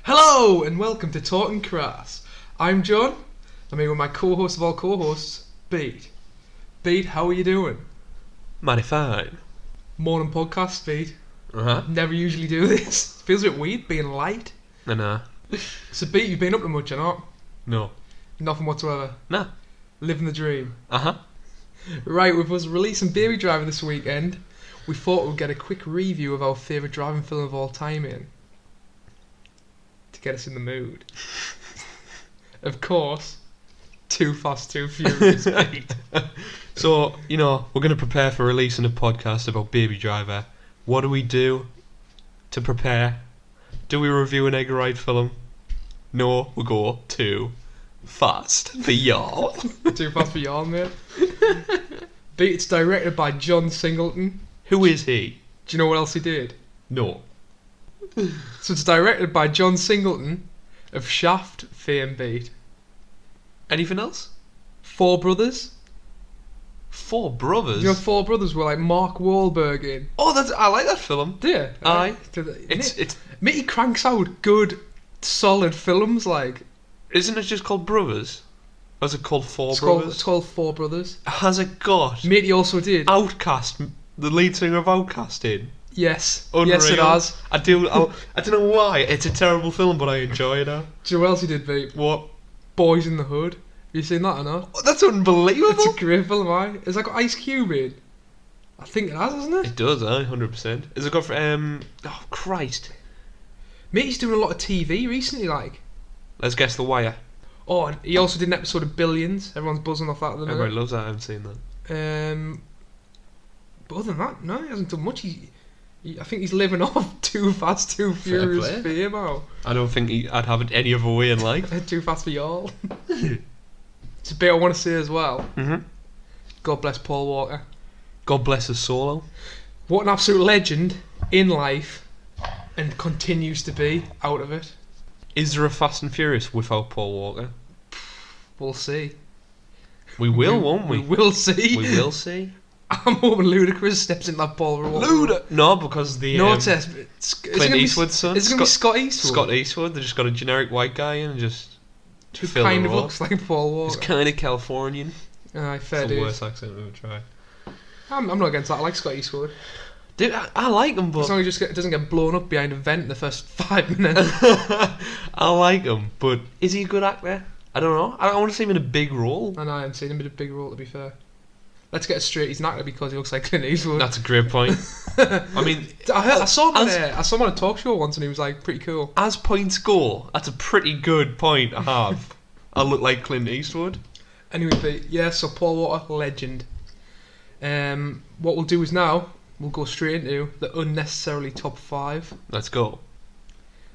Hello and welcome to Talking Crass. I'm John. I'm here with my co-host of all co-hosts, Beat. Beat, how are you doing? Mighty fine. Morning podcast, Beat. Uh-huh. Never usually do this. Feels a bit weird being light. Nah. So Beat, you've been up to much or not? No. Nothing whatsoever. Nah. Living the dream. Uh-huh. Right, with us releasing Baby Driver this weekend, we thought we'd get a quick review of our favourite driving film of all time in. To get us in the mood. Of course, 2Fast2Furious, Beat. So, we're going to prepare for releasing a podcast about Baby Driver. What do we do to prepare? Do we review an Egg Ride film? No, we go too fast for y'all. Too fast for y'all, mate. Beat, it's directed by John Singleton. Who is he? Do you know what else he did? No. So it's directed by John Singleton of Shaft fame, Beat. Anything else? Four Brothers. Four Brothers? You know Four Brothers were like Mark Wahlberg in. Oh, I like that film. Do you? Aye. It's mate, he cranks out good, solid films like. Isn't it just called Brothers? Or is it called Four It's Brothers? called Four Brothers. Has it got Mate, he also did. Outcast, the lead singer of Outcast in? Yes. Unreal. Yes, it has. I don't know why. It's a terrible film, but I enjoy it now. Do you know what else he did, Beat? What? Boys in the Hood. Have you seen that or not? Oh, that's unbelievable. It's a great film, aye. It's like Ice Cube in. I think it has, hasn't it? It does, 100%. Is it got for oh Christ. Mate, he's doing a lot of TV recently, like. Let's guess The Wire. Oh, and he also did an episode of Billions. Everyone's buzzing off that at the minute. Everybody loves that. I haven't seen that. But other than that, no, he hasn't done much. I think he's living off 2Fast2Furious fame now. I don't think I'd have it any other way in life. Too fast for y'all. It's a bit I want to say as well. Mm-hmm. God bless Paul Walker. God bless his solo. What an absolute legend in life, and continues to be out of it. Is there a Fast and Furious without Paul Walker? We'll see. We will, won't we? We will see. We will see. I'm hoping Ludacris steps in that Paul Walker. No, because the no, it's Clint Eastwood's son. It's going to be Scott Eastwood. Scott Eastwood. They just got a generic white guy in and just. Who kind of looks like Paul Walker. He's kind of Californian. Aye, fair dude. It's the dude. worst accent I've ever tried. I'm not against that. I like Scott Eastwood. Dude, I like him, but as long as he doesn't get blown up behind a vent in the first 5 minutes. I like him, but is he a good actor? I don't know. I want to see him in a big role. I know, I haven't seen him in a big role, to be fair. Let's get it straight. He's an actor because he looks like Clint Eastwood. That's a great point. I mean, I saw him on a talk show once, and he was like pretty cool. As points go, that's a pretty good point to have. I look like Clint Eastwood. Anyway, yeah. So Paul Walker, legend. What we'll do is now we'll go straight into the unnecessarily top 5. Let's go.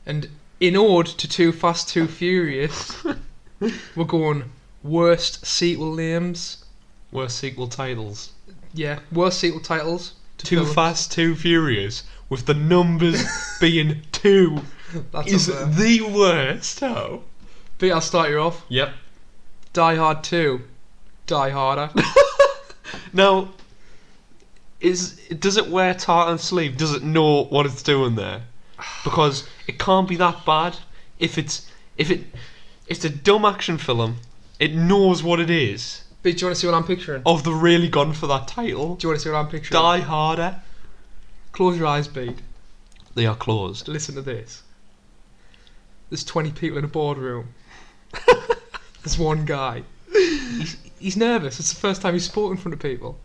And in order to 2Fast2Furious, we're going worst sequel names. Worst sequel titles. Yeah, worst sequel titles. 2Fast2Furious, with the numbers being 2, is the worst. Oh. But I'll start you off. Yep. Die Hard 2. Die Harder. Now, does it wear tartan sleeve? Does it know what it's doing there? Because it can't be that bad. If it's a dumb action film, it knows what it is. But do you want to see what I'm picturing? Of the really gone for that title. Do you want to see what I'm picturing? Die Harder. Close your eyes, Beat. They are closed. Listen to this. There's 20 people in a boardroom. There's one guy. He's nervous. It's the first time he's spoken in front of people.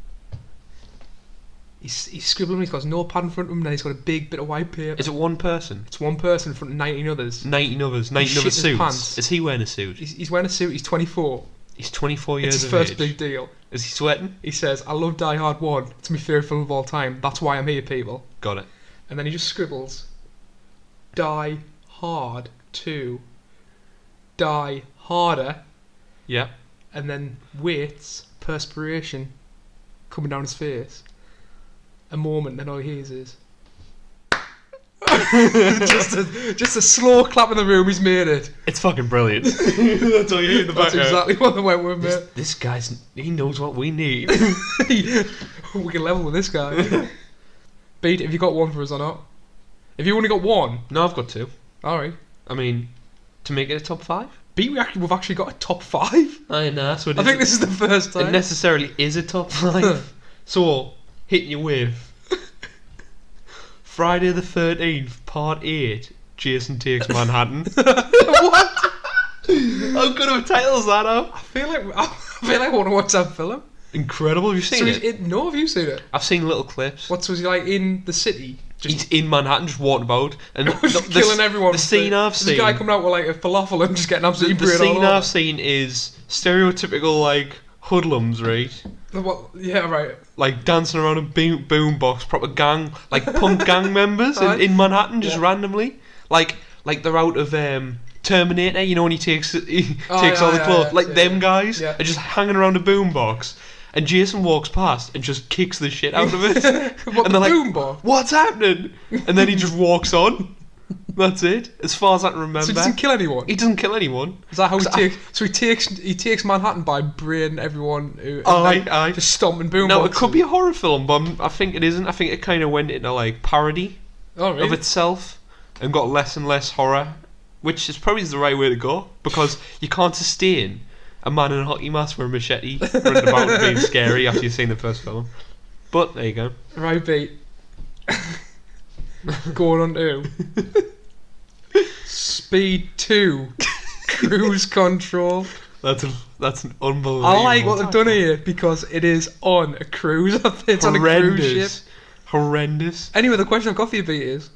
He's scribbling. He's got his notepad in front of him, and then he's got a big bit of white paper. Is it one person? It's one person in front of 19 others. 19 others. 19 other suits. Pants. Is he wearing a suit? He's wearing a suit. He's 24. He's 24 years it's of his age. first big deal. Is he sweating? He says, "I love Die Hard 1. It's my favourite film of all time. That's why I'm here, people." Got it. And then he just scribbles, Die Hard 2. Die Harder. Yeah. And then waits, perspiration coming down his face. A moment, and all he hears is just a slow clap in the room. He's made it. It's fucking brilliant. That's all you hear in the background. That's exactly what they went with, mate. This guy's, he knows what we need. We can level with this guy. Beat, have you got one for us or not? Have you only got one? No, I've got two. Alright. I mean, to make it a top 5? We've actually got a top 5. I know, so I think this is the first time. it necessarily is a top 5. So, hitting you with Friday the 13th, Part 8, Jason Takes Manhattan. What? How good of a title is that, I feel like I want to watch that film. Incredible, have you seen it? No, have you seen it? I've seen little clips. Was he like in the city? He's in Manhattan, just walking about, and Just killing everyone. The scene I've seen. There's a guy coming out with like a falafel and just getting absolutely The brewed all scene over. I've seen is stereotypical like hoodlums, right? What? Yeah, right. Like dancing around a boombox, proper gang, like punk gang members in Manhattan, just randomly. Like they're out of Terminator, you know, when he takes all the clothes, them guys are just hanging around a boombox. And Jason walks past and just kicks the shit out of it. What, and the they're boombox? What's happening? And then he just walks on. That's it, as far as I can remember. So he doesn't kill anyone? He doesn't kill anyone. Is that how he takes Manhattan by braiding everyone who just stomping boomboxes? No, it could be a horror film, but I think it isn't. I think it kind of went into like parody of itself and got less and less horror, which is probably the right way to go, because you can't sustain a man in a hockey mask with a machete running about and being scary after you've seen the first film. But there you go. Right, Pete. Going on to Speed 2 Cruise Control. That's an unbelievable. I like what they've done here because it is on a cruise. It's on a cruise ship. Horrendous. Anyway, the question I've got for you, Pete, is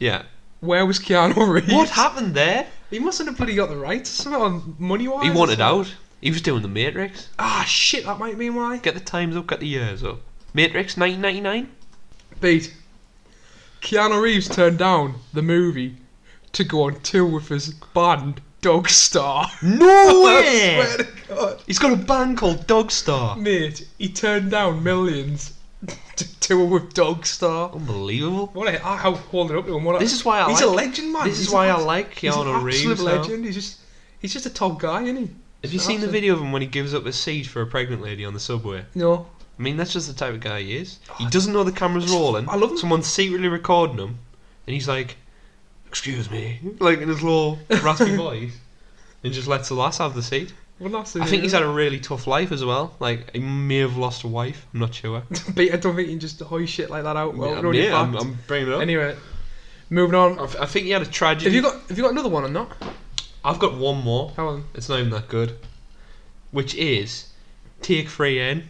where was Keanu Reeves? What happened there? He mustn't have bloody got the rights. Something on money-wise. He wanted out. He was doing the Matrix. Ah, shit, that might mean why. Get the times up, get the years up. Matrix 1999. Pete, Keanu Reeves turned down the movie to go on tour with his band Dog Star. No way! I swear to God. He's got a band called Dog Star. Mate, he turned down millions to tour with Dog Star. Unbelievable. I'll hold it up to him. This is why he's a legend, man. This is why I like Keanu Reeves. He's an absolute legend. He's just a top guy, isn't he? Have you seen the video of him when he gives up his seat for a pregnant lady on the subway? No. I mean, that's just the type of guy he is. He doesn't know the camera's rolling. I love him. Someone's secretly recording him, and he's like, "Excuse me," like in his low, raspy voice, and just lets the lass have the seat. Well, I think he's had a really tough life as well. Like, he may have lost a wife. I'm not sure. But I don't think you can just hoist shit like that out. Well, yeah, I'm bringing it up. Anyway, moving on. I think he had a tragedy. Have you got another one or not? I've got one more. How on? It's not even that good. Which is Take 3 N.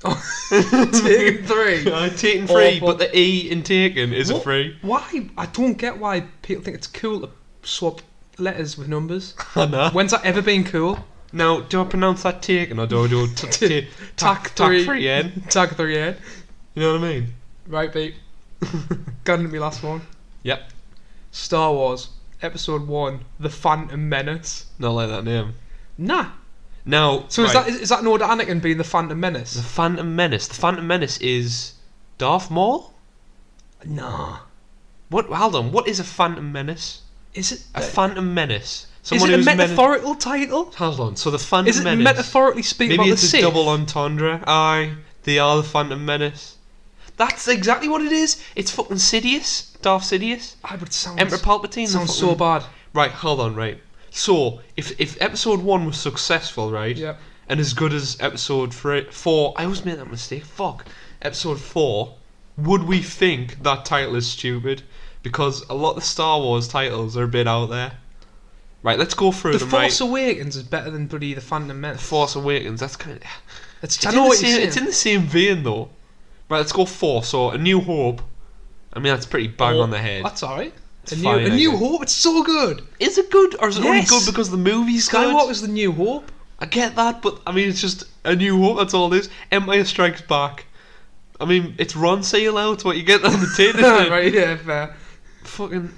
Oh, Taken 3. Taken 3, but the E in Taken is a 3. Why? I don't get why people think it's cool to swap letters with numbers. I know. When's that ever been cool? Now, do I pronounce that Taken or do I do Tack 3 N? Tag 3 N. You know what I mean? Right, Pete. Got into my last one. Yep. Star Wars Episode 1: The Phantom Menace. Not like that name. Nah. Now, so is that no to Anakin being the Phantom Menace? The Phantom Menace. The Phantom Menace is Darth Maul? Nah. What? Hold on. What is a Phantom Menace? Is it a Phantom Menace? Is it a metaphorical title? Hold on. So the Phantom Menace. Is it metaphorically speaking about the Sith? Maybe it's a double entendre. Aye, they are the Phantom Menace. That's exactly what it is. It's fucking Sidious, Darth Sidious. Emperor Palpatine. Sounds so bad. Right. Hold on. Right. So, if episode 1 was successful, right, and as good as episode 4, I always make that mistake, episode 4, would we think that title is stupid? Because a lot of the Star Wars titles are a bit out there. Right, let's go through them, right? The Force Awakens is better than bloody The Phantom Menace. The Force Awakens, that's kind of... It's in the same vein, though. Right, let's go 4, so A New Hope. I mean, that's pretty bang on the head. That's alright. A New Hope, it's so good. Is it good, or is it only good because the movie's good? Skywalker's The New Hope. I get that, but I mean, it's just A New Hope, that's all it is. Empire Strikes Back. I mean, it's Ron Seal out, it's what you get on the tin, isn't it? Right, yeah, fair. Fucking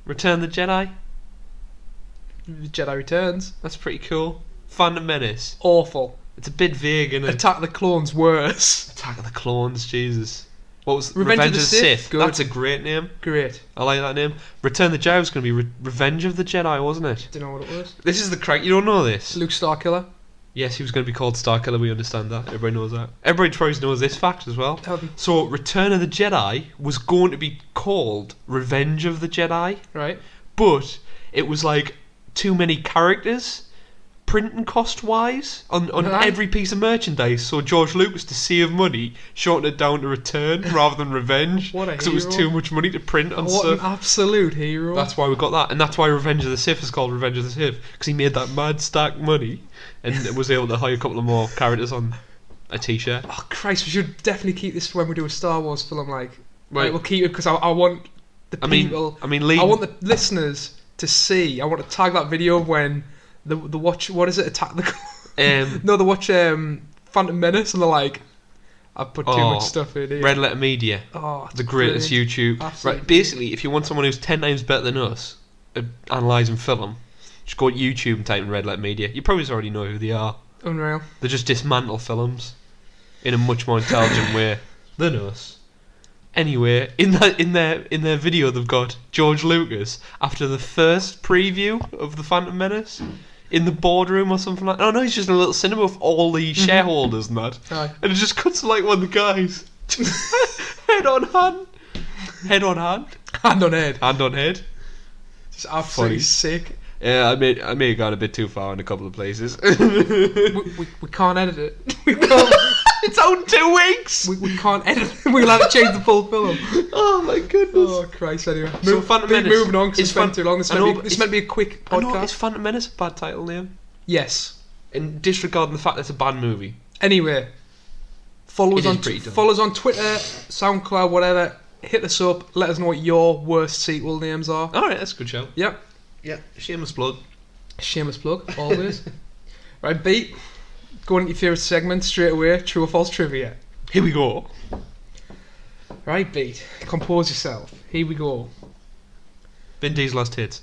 Return of the Jedi. Jedi Returns. That's pretty cool. Phantom Menace. Awful. It's a bit vague, isn't it? Attack of the Clones, worse. Attack of the Clones, Jesus. What was Revenge of the Sith? Good. That's a great name. Great. I like that name. Return of the Jedi was going to be Revenge of the Jedi, wasn't it? Do you know what it was? This is the crack. You don't know this? Luke Starkiller. Yes, he was going to be called Starkiller. We understand that. Everybody knows that. Everybody tries to know this fact as well. So, Return of the Jedi was going to be called Revenge of the Jedi. Right. But it was like too many characters, printing cost wise, on Right. every piece of merchandise. So George Lucas, to save money, shortened it down to Return rather than Revenge, What a because it was hero. too much money to print on What an stuff. absolute hero. That's why we got that, and that's why Revenge of the Sith is called Revenge of the Sith, because he made that mad stack money and was able to hire a couple of more characters on a t-shirt. Oh Christ, we should definitely keep this for when we do a Star Wars film. Like, Right. we'll keep it because I want the people. Lee, I want the listeners to see. I want to tag that video of when the watch. What is it? Attack the. No, the watch. Phantom Menace, and they're like, I've put too much stuff in here. Red Letter Media, Oh, it's the greatest brilliant. YouTube. Absolutely. Right, basically, if you want someone who's 10 times better than us at analysing film, just go to YouTube and type in Red Letter Media. You probably already know who they are. Unreal. They just dismantle films in a much more intelligent way than us. Anyway, in their video, they've got George Lucas after the first preview of the Phantom Menace in the boardroom or something like that. Oh no, he's just in a little cinema with all the shareholders and that. Aye. And it just cuts to like one of the guys, head on hand, Hand on head. hand on head. Just absolutely Funny. sick. Yeah, I may have gone a bit too far in a couple of places. We can't edit it. We can't. It's out in 2 weeks. We can't edit it. We'll have to change the full film. Oh my goodness. Oh Christ! Anyway, So Phantom Menace moving on because is it's been fun- too long. This I know, meant to be a quick I know, podcast. is Phantom Menace a bad title name? Yes. And disregarding the fact that it's a bad movie. Anyway, follow us It is on pretty dumb. follow us on Twitter, SoundCloud, whatever. Hit us up. Let us know what your worst sequel names are. Alright, that's a good show. Yep. Yeah, shameless plug. Shameless plug, always. Right, Beat. Go into your favourite segment straight away. True or false trivia. Here we go. Right, Beat. Compose yourself. Here we go. Vin Diesel last hits.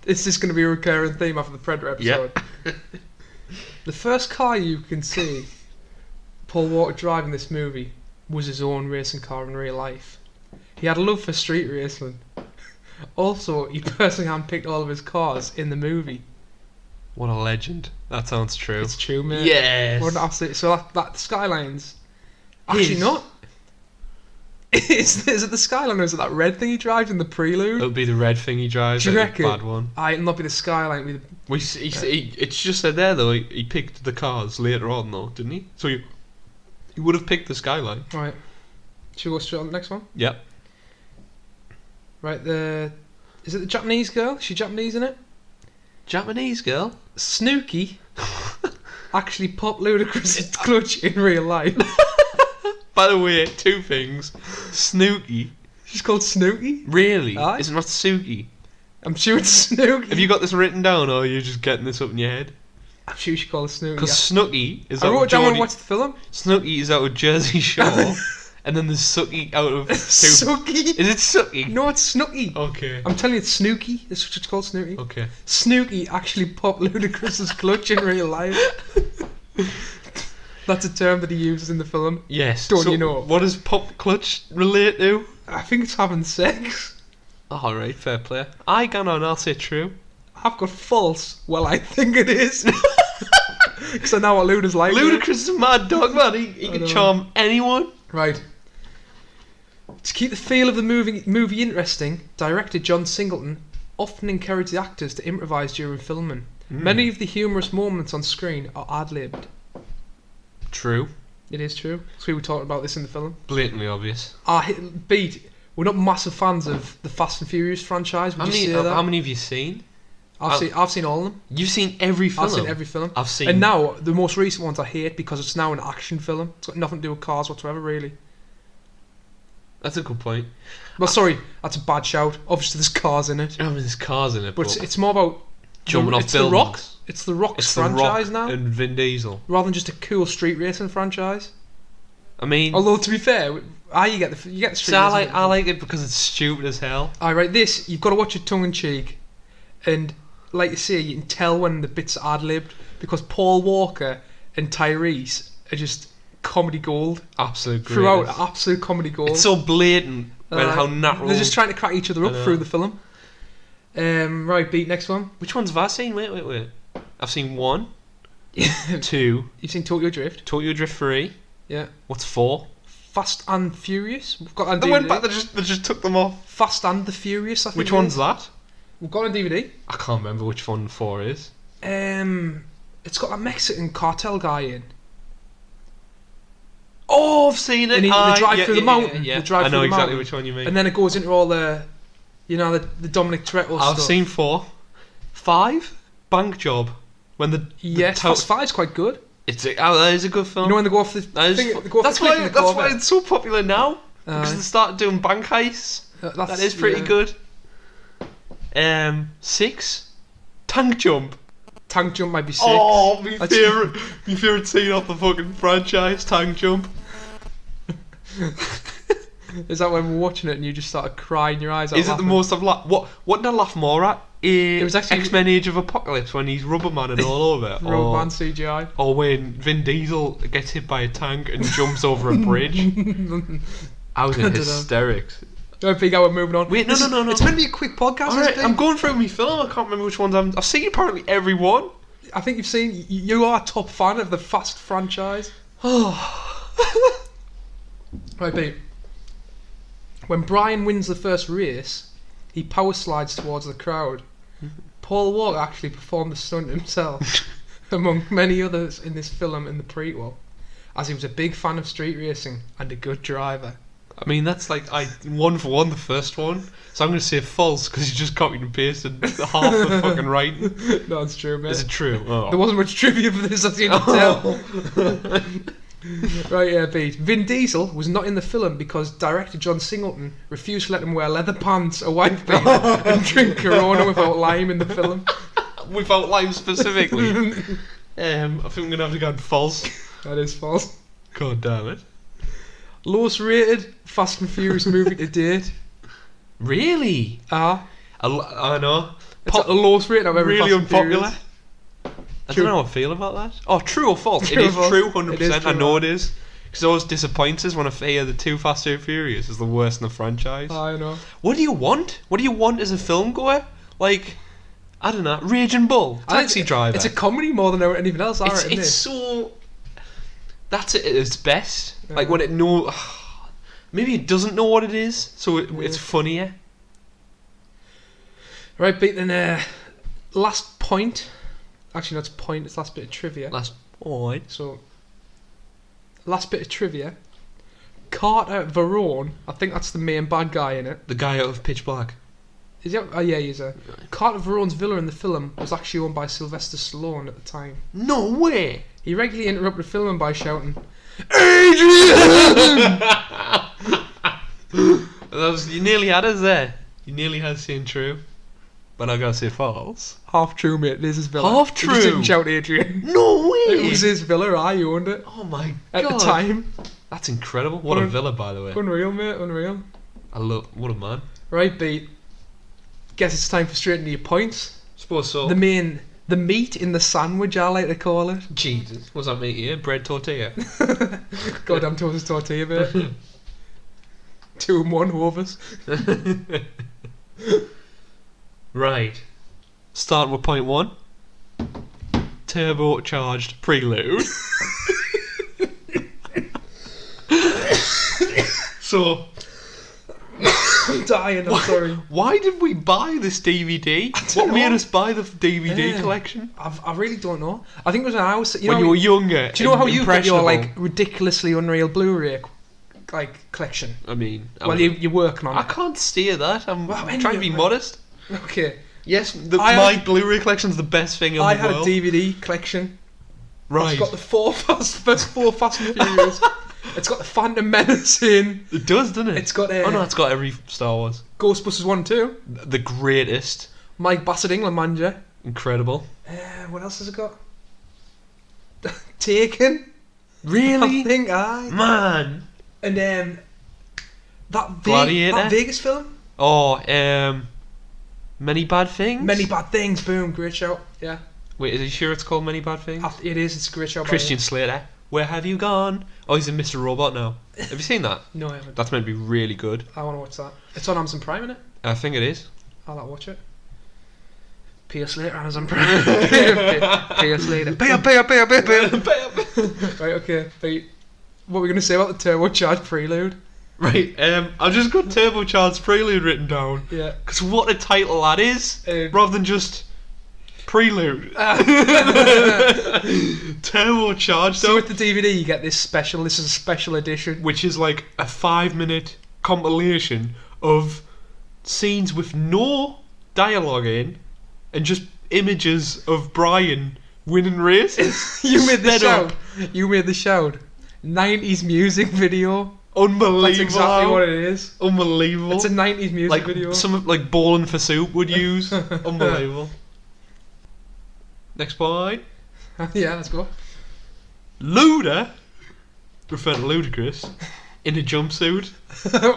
Is this going to be a recurring theme after the Predator episode? Yeah. The first car you can see Paul Walker drive in this movie was his own racing car in real life. He had a love for street racing. Also, he personally handpicked all of his cars in the movie. What a legend. That sounds true. It's true, mate. Yes. What an absolute, so that Skylines. Actually, His. not. Is it the Skyline or is it that red thing he drives in the Prelude? It'll be the red thing he drives. Do you like reckon? the bad one. It'll not be the Skyline. It'll be Well, it's just said there though. He picked the cars later on though, didn't he? So he would have picked the Skyline. right. Should we go straight on the next one? Yep. Right, is it the Japanese girl? Is she Japanese in it? Japanese girl. Snooki actually popped Ludacris' clutch in real life. By the way, 2 things. Snooki. She's called Snooki? Really? Aye. Is it not Suki? I'm sure it's Snooki. Have you got this written down, or are you just getting this up in your head? I'm sure she called her Snooki. Because Snooki is I out wrote of it down when I Geordie. watched the film. Snooki is out of Jersey Shore, and then there's Suki out of. Suki? Is it Suki? No, it's Snooki. Okay. I'm telling you, it's Snooki. That's what it's called, Snooki. Okay. Snooki actually popped Ludacris' clutch in real life. That's a term that he uses in the film. Yes. Don't so you know? What does pop clutch relate to? I think it's having sex. Alright, fair play. I gone on, I'll say true. I've got false. Well, I think it is. Because I know what Luda's like. Ludacris is a mad dog, man. He I can know. charm anyone. Right. To keep the feel of the movie interesting, director John Singleton often encouraged the actors to improvise during filming. Many of the humorous moments on screen are ad-libbed. True. It is true. So we were talking about this in the film. Blatantly obvious. Beat. We're not massive fans of the Fast and Furious franchise. Would How you many, say that? how many have you seen? I've seen all of them. You've seen every film. I've seen every film. I've seen. And now the most recent ones I hate because it's now an action film. It's got nothing to do with cars whatsoever, really. That's a good point. Well, sorry, that's a bad shout. Obviously, there's cars in it, I mean, there's cars in it, but but it's more about jumping off it's the buildings. Rock. It's the Rock's It's the franchise Rock now, and Vin Diesel. rather than just a cool street racing franchise. I mean, Although to be fair, you get the street so I racing. like it because it's stupid as hell. Alright, this you've got to watch it tongue in cheek, and like you say, you can tell when the bits are ad-libbed because Paul Walker and Tyrese are just comedy gold Absolute greatness. throughout. Absolute comedy gold. It's so blatant when how natural. They're just trying to crack each other I up know. through the film. Right, Beat, next one. Which ones have I seen? Wait. I've seen 1, 2, You've seen Tokyo Drift? Tokyo Drift 3. Yeah. What's 4? Fast and Furious. We've got on They went DVD. back. They just took them off. Fast and the Furious. I think Which it one's is. that? We've got it on DVD. I can't remember which one 4 is. It's got a Mexican cartel guy in. Oh, I've seen it. And they drive through the mountain. Yeah. They drive I know through the exactly mountain. which one you mean. And then it goes into all the, the Dominic Toretto stuff. I've seen 4. 5? Bank Job. When the Fast Five's quite good. That is a good film. You know when they go off the That's why it's so popular now. Because they started doing bank heists. That is pretty good. 6? Tank Jump. Tank Jump might be 6. Oh, my favourite scene off the fucking franchise, Tank Jump. Is that when we're watching it and you just started crying your eyes out? Is it the most I've laughed? What did I laugh more at? It was actually X-Men Age of Apocalypse when he's Rubberman and all over. Rubberman CGI. Or when Vin Diesel gets hit by a tank and jumps over a bridge. I was in hysterics. I think we're moving on. Wait, no. It's meant to be a quick podcast. Alright, I'm going through my film. I can't remember which ones I've seen apparently every one. I think you've seen. You are a top fan of the Fast franchise. Oh. Right, Pete. When Brian wins the first race, he power slides towards the crowd. Paul Walker actually performed the stunt himself, among many others in this film in the prequel, as he was a big fan of street racing and a good driver. I mean, that's like one for one the first one, so I'm going to say false because you just copied and pasted half the fucking writing. No, it's true, mate. Is it true? Oh. There wasn't much trivia for this, as you can tell. Right, yeah, Pete. Vin Diesel was not in the film because director John Singleton refused to let him wear leather pants, a wife beater, and drink Corona without lime in the film. Without lime specifically. I think I'm going to have to go false. That is false. God damn it. Lowest rated Fast and Furious movie to date. Really? I know. It's the lowest rated I've ever really Fast and unpopular. Furious. I don't know how I feel about that. Oh, true or false? True it is false. true, 100%. It is true, I know it is. Because I always disappoints us when I hear the 2Fast2Furious is the worst in the franchise. I know. What do you want? What do you want as a film goer? Like, I don't know, Raging Bull, Taxi Driver. It's a comedy more than anything else, I reckon. It's so... That's it at its best. Yeah. Like when it maybe it doesn't know what it is, so it's funnier. Right, Pete, then last point. Actually, no, it's point. It's last bit of trivia. Last point. So, last bit of trivia. Carter Verone, I think that's the main bad guy in it. The guy out of Pitch Black. Is he? Oh yeah, he's a. Carter Verone's villa in the film was actually owned by Sylvester Stallone at the time. No way! He regularly interrupted filming by shouting, "Adrian!" You nearly had us there. You nearly had saying true. But I gotta say false. Half true, mate. This is his villa. Half He just true? didn't shout Adrian. No way! It was his villa. I owned it Oh my at god. the time. That's incredible. What a villa, by the way. Unreal, mate. Unreal. What a man. Right, Pete. Guess it's time for straight into your points. Suppose so. The meat in the sandwich, I like to call it. Jesus. What's that meat here? Bread tortilla. Goddamn toast tortilla, mate. 2 in 1 Hovers. Right. Starting with point 1. Turbocharged prelude. So, I'm dying, I'm sorry. why did we buy this DVD? What made us buy the DVD collection? I really don't know. I think it was when I was... When you were younger. Do you know how you got your impressionable. ridiculously unreal Blu-ray collection? I mean... You're working on I it. can't steer that. I'm Well, trying to be anyway. modest. Okay. Yes, I my had- Blu-ray collection's the best thing in I the had world. a DVD collection. Right. It's got the first 4 Fast and Furious. It's got the Phantom Menace in. It does, doesn't it? It's got Oh no, it's got every Star Wars. Ghostbusters 1 and 2. The greatest. Mike Bassett, England manager. Incredible. What else has it got? Taken. Really? I think, aye. Man. And that Gladiator? Vegas film. Oh, Many Bad Things? Many Bad Things. Boom. Great show. Yeah. Wait, is he sure it's called Many Bad Things? It is. It's a great show. by Christian Slater. Where have you gone? Oh, he's in Mr. Robot now. Have you seen that? the way. No, I haven't. That's meant to be really good. I want to watch that. It's on Amazon Prime, isn't it? I think it is. I'll watch it. Pay us later, Amazon Prime. Pay us later. Pay up. Right, okay. Pete, what were we going to say about the turbocharged prelude? Right, I've just got Turbocharged Prelude written down. Yeah. Because what a title that is, rather than just Prelude. Turbocharged. So with the DVD, you get this special. This is a special edition. Which is like a 5-minute compilation of scenes with no dialogue in, and just images of Brian winning races. You made the Sped shout. up. You made the shout. 90s music video. Unbelievable. That's exactly what it is. Unbelievable. It's a 90s music like video. some like Bowling for Soup would use. Unbelievable. Next point. Yeah, let's go. Luda, referring to Ludacris, in a jumpsuit.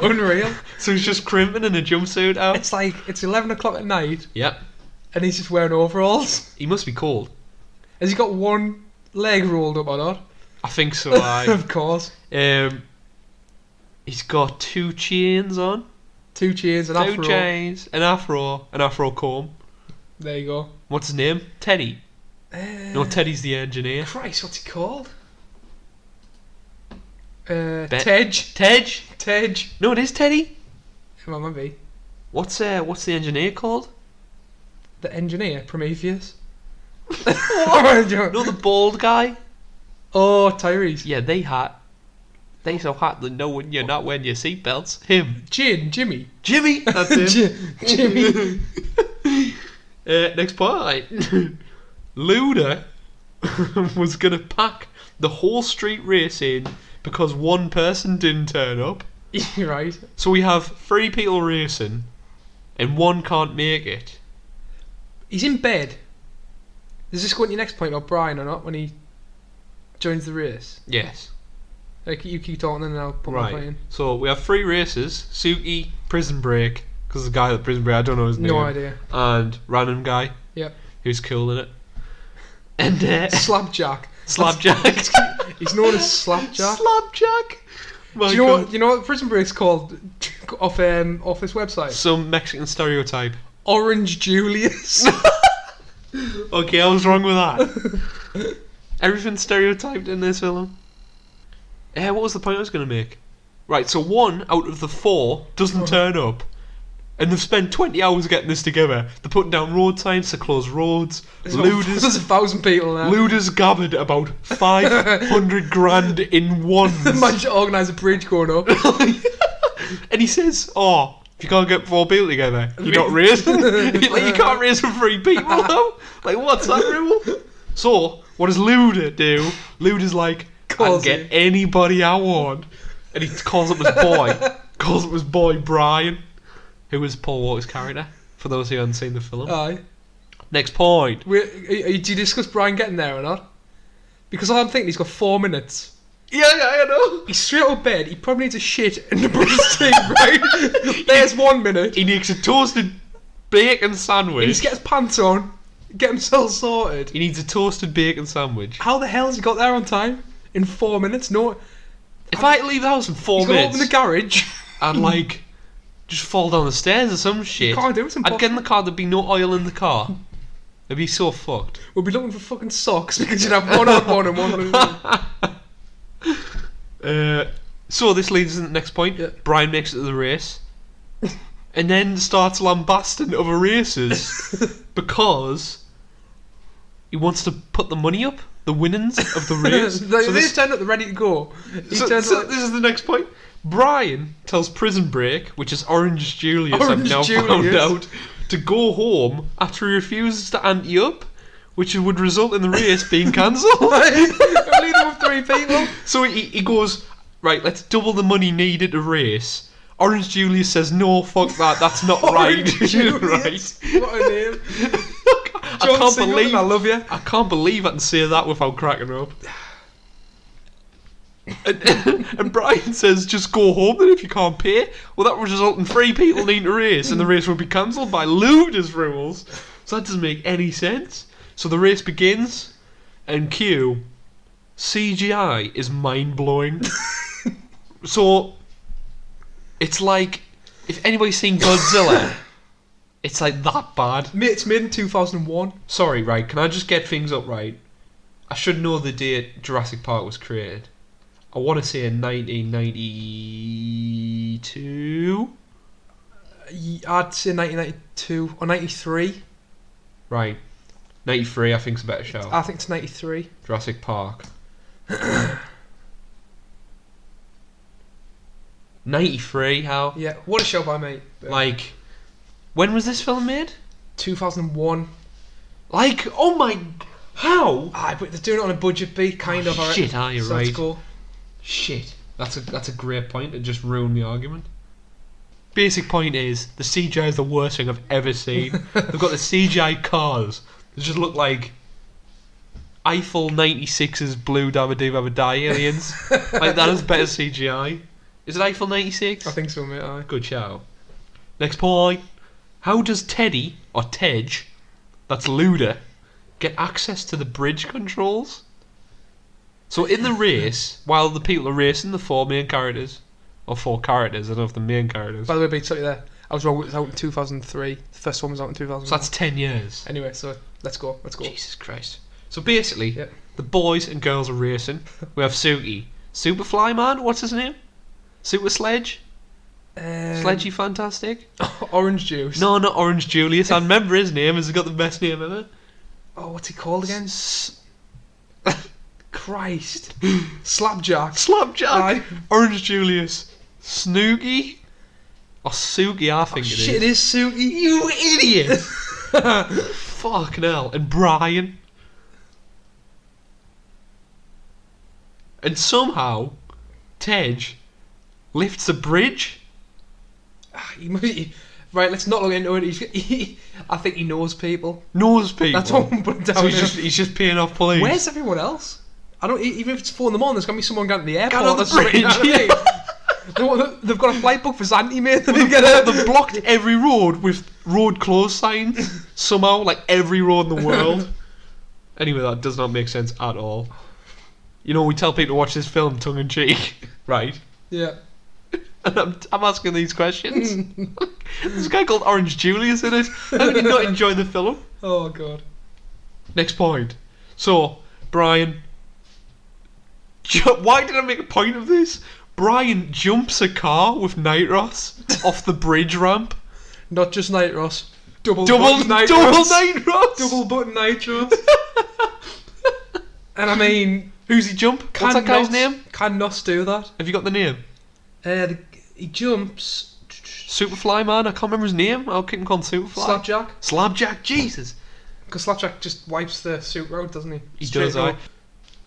Unreal. So he's just crimping in a jumpsuit out. It's like, it's 11 o'clock at night, Yep. and he's just wearing overalls. He must be cold. Has he got one leg rolled up or not? I think so. Of course. He's got 2 chains on. 2 chains, an 2 afro. chains, an afro comb. There you go. What's his name? Teddy. No, Teddy's the engineer. Christ, what's he called? Tej. Tej. Tej? Tej. No, it is Teddy. Well, maybe. What's the engineer called? The engineer, Prometheus. No, the bald guy. Oh, Tyrese. Yeah, they so hot that know when you're not wearing your seatbelts. Him. Jimmy. Jimmy. That's him. Jimmy. Next point. Luda was gonna pack the whole street race in because one person didn't turn up. Right. So we have 3 people racing, and one can't make it. He's in bed. Does this go on your next point, or Brian, or not, when he joins the race? Yes. Like, you keep talking and then I'll put my point Right. in. So we have 3 races: Suki, Prison Break, because the guy at Prison Break, I don't know his name. No idea. And random guy. Yep. Who's cool in it. And Slapjack. Slapjack. He's known as Slapjack. Slapjack. Do you know what Prison Break's called off this website? Some Mexican stereotype. Orange Julius. Okay, I was wrong with that. Everything's stereotyped in this film. What was the point I was going to make? Right, so 1 out of the 4 doesn't turn up, and they've spent 20 hours getting this together. They're putting down road signs to close roads. There's 1,000 people there. Luda's gathered about 500 grand in ones. Managed to organise a bridge going up. And he says, "Oh, if you can't get 4 people together, you're not racing. Like, you can't race for 3 people now. Like, what's that rule?" So what does Luda do? Luda's like, "I can get anybody I want," and he calls up his boy. Calls up his boy Brian, who was Paul Walker's character. For those who haven't seen the film. Aye. Next point. Did you discuss Brian getting there or not? Because I'm thinking he's got 4 minutes. Yeah, I know. He's straight out of bed. He probably needs a shit and to brush his teeth, right? There's 1 minute. He needs a toasted bacon He sandwich. needs to get his pants on, get himself sorted. He needs a toasted bacon sandwich. How the hell has he got there on time? In 4 minutes? No. If I had to leave the house in 4 He's got to minutes, open the garage. I'd like just fall down the stairs or some shit. You can't do it. It's I'd impossible. get in the car, there'd be no oil in the car. It'd be so fucked. We'll be looking for fucking socks because you'd have one on one and one on. So this leads us to the next point. Yeah. Brian makes it to the race, and then starts lambasting other races because he wants to put the money up, the winnings of the race. This turned up, they're ready to go. So this is the next point. Brian tells Prison Break, which is Orange Julius, I've now found out, to go home after he refuses to ante up, which would result in the race being cancelled. Lead him with 3 people. So he goes, right, let's double the money needed to race. Orange Julius says, no, fuck that, that's not right. Julius. Right. What a name. I can't believe I love you. I can't believe I can say that without cracking up. And Brian says, just go home then if you can't pay. Well, that would result in 3 people needing to race, and the race would be cancelled by Luda's rules. So that doesn't make any sense. So the race begins, and cue, CGI is mind-blowing. So it's like, if anybody's seen Godzilla, it's like that bad. It's made in 2001. Sorry, right, can I just get things up right? I should know the date Jurassic Park was created. I want to say in 1992. I'd say 1992 or 93. Right. 93, I think, is a better shout. I think it's 93. Jurassic Park. 93, how? Yeah, what a show by mate. Like, when was this film made? 2001. Like, oh my... How? Aye, but they're doing it on a budget beat, kind of. Shit, you're so right. That's cool. Shit. That's a great point. It just ruined the argument. Basic point is, the CGI is the worst thing I've ever seen. They've got the CGI cars. They just look like Eiffel 96's blue dabba doo dabba die aliens. Like, that is better CGI. Is it Eiffel 96? I think so, mate. Aye. Good shout. Next point. How does Teddy, or Tej, that's Luda, get access to the bridge controls? So in the race, while the people are racing, the four characters, I don't know if the main characters. By the way, beat something there. I was wrong. It was out in 2003. The first one was out in 2001. So that's 10 years. Anyway, so let's go. Jesus Christ. So basically, Yep. the boys and girls are racing. We have Suki. Superfly Man, what's his name? Super Sledge? Sledgy Fantastic? Orange Juice. No, not Orange Julius. I remember his name. Has he got the best name ever? Oh, what's he called again? Christ. Slapjack. Slapjack. Aye. Orange Julius. Snooky? Or Suki, I think it is. Shit, it is Suki. You idiot! Fucking hell. And Brian. And somehow, Tej lifts a bridge. Right, let's not look into it. I think he knows people. Knows people. That's what I'm putting down. So here. he's just paying off police. Where's everyone else? I don't. Even if it's 4 in the morning, there's gonna be someone going to the airport. on the that's right, you know bridge, what I mean? They've got a flight book for Zante, mate. They've blocked every road with road closed signs. Somehow, like every road in the world. Anyway, that does not make sense at all. You know, we tell people to watch this film tongue in cheek, right? Yeah. And I'm asking these questions. There's a guy called Orange Julius in it. How can you not enjoy the film? Oh god. Next point. So, Brian. Why did I make a point of this? Brian jumps a car with Nitros off the bridge ramp. Not just Nitros. Double Nitros. Double button Nitros. And I mean, who's he jump? What's that guy's name? Can Nos do that? Have you got the name? He jumps. Superfly Man. I can't remember his name. I'll keep him called Superfly. Slapjack. Slapjack. Jesus. Because Slapjack just wipes the suit road, doesn't he? He does, right?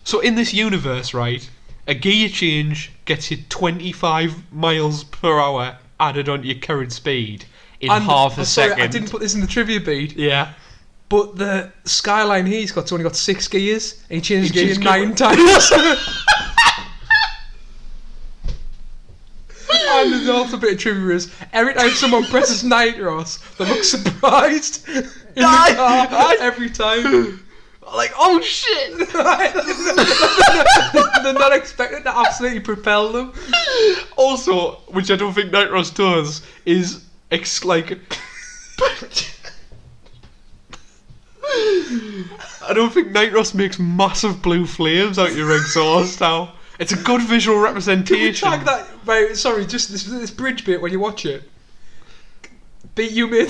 So in this universe, right, a gear change gets you 25 miles per hour added onto your current speed in half a second. I didn't put this in the trivia bead. Yeah. But the Skyline he's only got 6 gears, and he changes gears 9 times. And there's also a bit of trivia is every time someone presses Nitros, they look surprised in the car every time. Like, oh shit! They're not expecting to absolutely propel them. Also, which I don't think Nitros does, is I don't think Nitros makes massive blue flames out your exhaust now. It's a good visual representation. Can we tag that? Right, sorry, just this bridge bit when you watch it. You made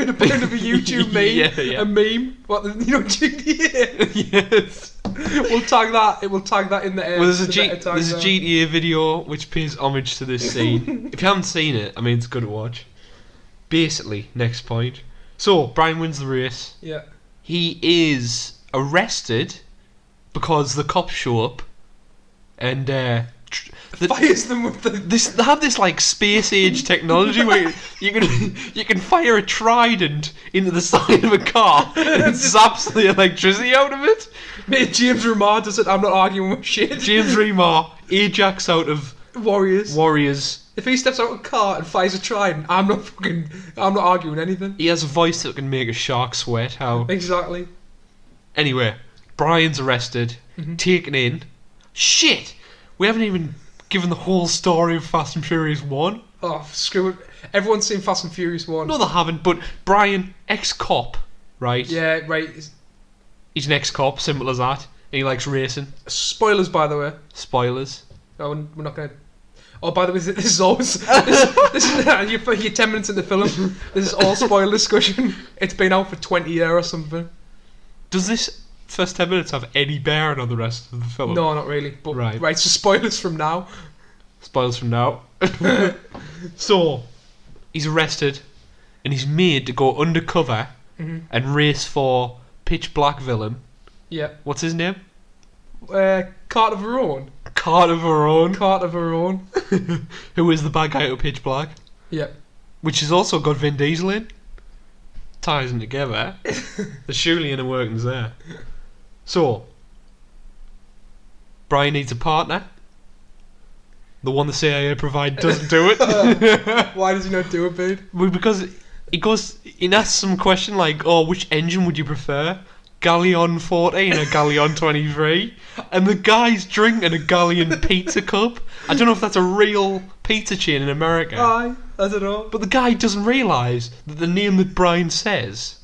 a bit of a YouTube meme, yeah. a meme. What you know, GTA? Yes. We'll tag that. It will tag that in the end. Well, there's a GTA video which pays homage to this scene. If you haven't seen it, I mean, it's good to watch. Basically, next point. So Brian wins the race. Yeah. He is arrested because the cops show up and fires them with the. They have this like space age technology where you can fire a trident into the side of a car and it zaps the electricity out of it. Mate, James Remar does it. I'm not arguing with shit. James Remar, Ajax out of Warriors. If he steps out of a car and fires a trident, I'm not arguing anything. He has a voice that can make a shark sweat. How? Exactly. Anyway, Brian's arrested, taken in. Shit! We haven't even given the whole story of Fast and Furious 1. Oh, screw it. Everyone's seen Fast and Furious 1. No, they haven't, but Brian, ex-cop, right? Yeah, right. He's an ex-cop, simple as that. And he likes racing. Spoilers, by the way. Spoilers. Oh, we're not going to... Oh, by the way, this is always... this is, you're 10 minutes into the film. This is all spoiler discussion. It's been out for 20 years or something. Does this first 10 minutes have any bearing on the rest of the film? No, not really. But, Right. So spoilers from now. Spoilers from now. So, he's arrested and he's made to go undercover and race for pitch black villain. Yeah. What's his name? Carter Verone. Carter Verone. Carter Verone. Who is the bad guy out of Pitch Black. Yeah. Which has also got Vin Diesel in. Ties them together. There's surely inner workings there. So, Brian needs a partner. The one the CIA provide doesn't do it. Why does he not do it, babe? Well, because he asks some question like, oh, which engine would you prefer? Galleon 14 or Galleon 23? And the guy's drinking a Galleon pizza cup. I don't know if that's a real pizza chain in America. Aye, I don't know. But the guy doesn't realise that the name that Brian says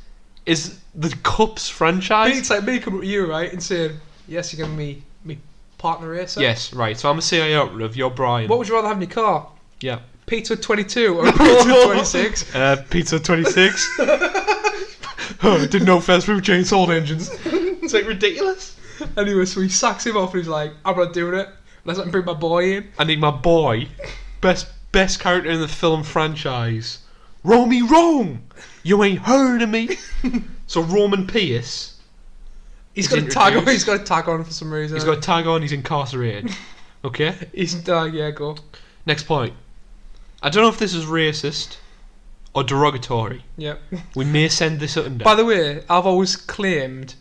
is the Cups franchise. It's like me coming to you, right, and saying, yes, you're going to be me partner racer. Yes, right. So I'm a CIA operative, you're Brian. What would you rather have in your car? Yeah. Pizza 22 or Pizza 26? Pizza 26. Oh, didn't know fast food chains sold engines. It's like ridiculous. Anyway, so he sacks him off and he's like, I'm not doing it. Let's let him bring my boy in. I need my boy. Best character in the film franchise. Romy Rome! You ain't heard of me. So Roman Pierce. He's got a tag on for some reason. He's got a tag on, he's incarcerated. Okay? Yeah, go. Next point. I don't know if this is racist or derogatory. Yep. We may send this under. By the way, I've always claimed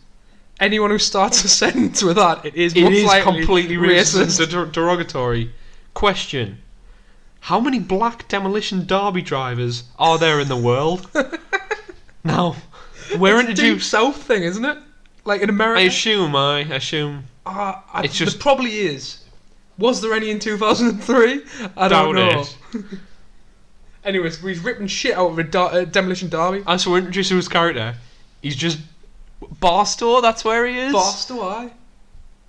anyone who starts a sentence with that, it is completely racist. and derogatory. Question. How many black demolition derby drivers are there in the world? Now, we're It's a deep introduced... South thing, isn't it? Like in America? I assume... It's just... There probably is. Was there any in 2003? I don't know. Anyways, we've ripped shit out of a demolition derby. And so we're introduced to his character. He's just... Barstow, that's where he is? Barstow, aye.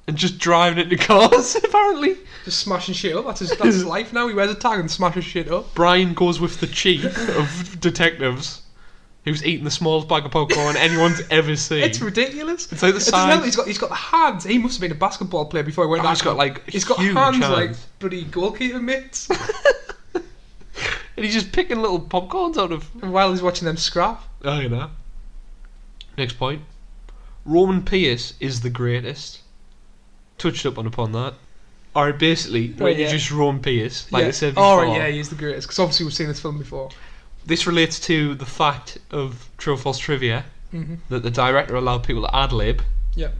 And just driving into cars, apparently. Just smashing shit up. That's his life now. He wears a tag and smashes shit up. Brian goes with the chief of detectives, who's eating the smallest bag of popcorn anyone's ever seen. It's ridiculous. It's like the size... He's got the hands. He must have been a basketball player before he went back. He's got like He's got huge hands like bloody goalkeeper mitts. And he's just picking little popcorns out of... While he's watching them scrap. Oh, you know. Next point. Roman Pierce is the greatest. Touched upon that. Alright, basically, when you just Roman Pierce, like I said before. Alright, yeah, he's the greatest. Because obviously we've seen this film before. This relates to the fact of True or False Trivia, that the director allowed people to ad-lib. Yep.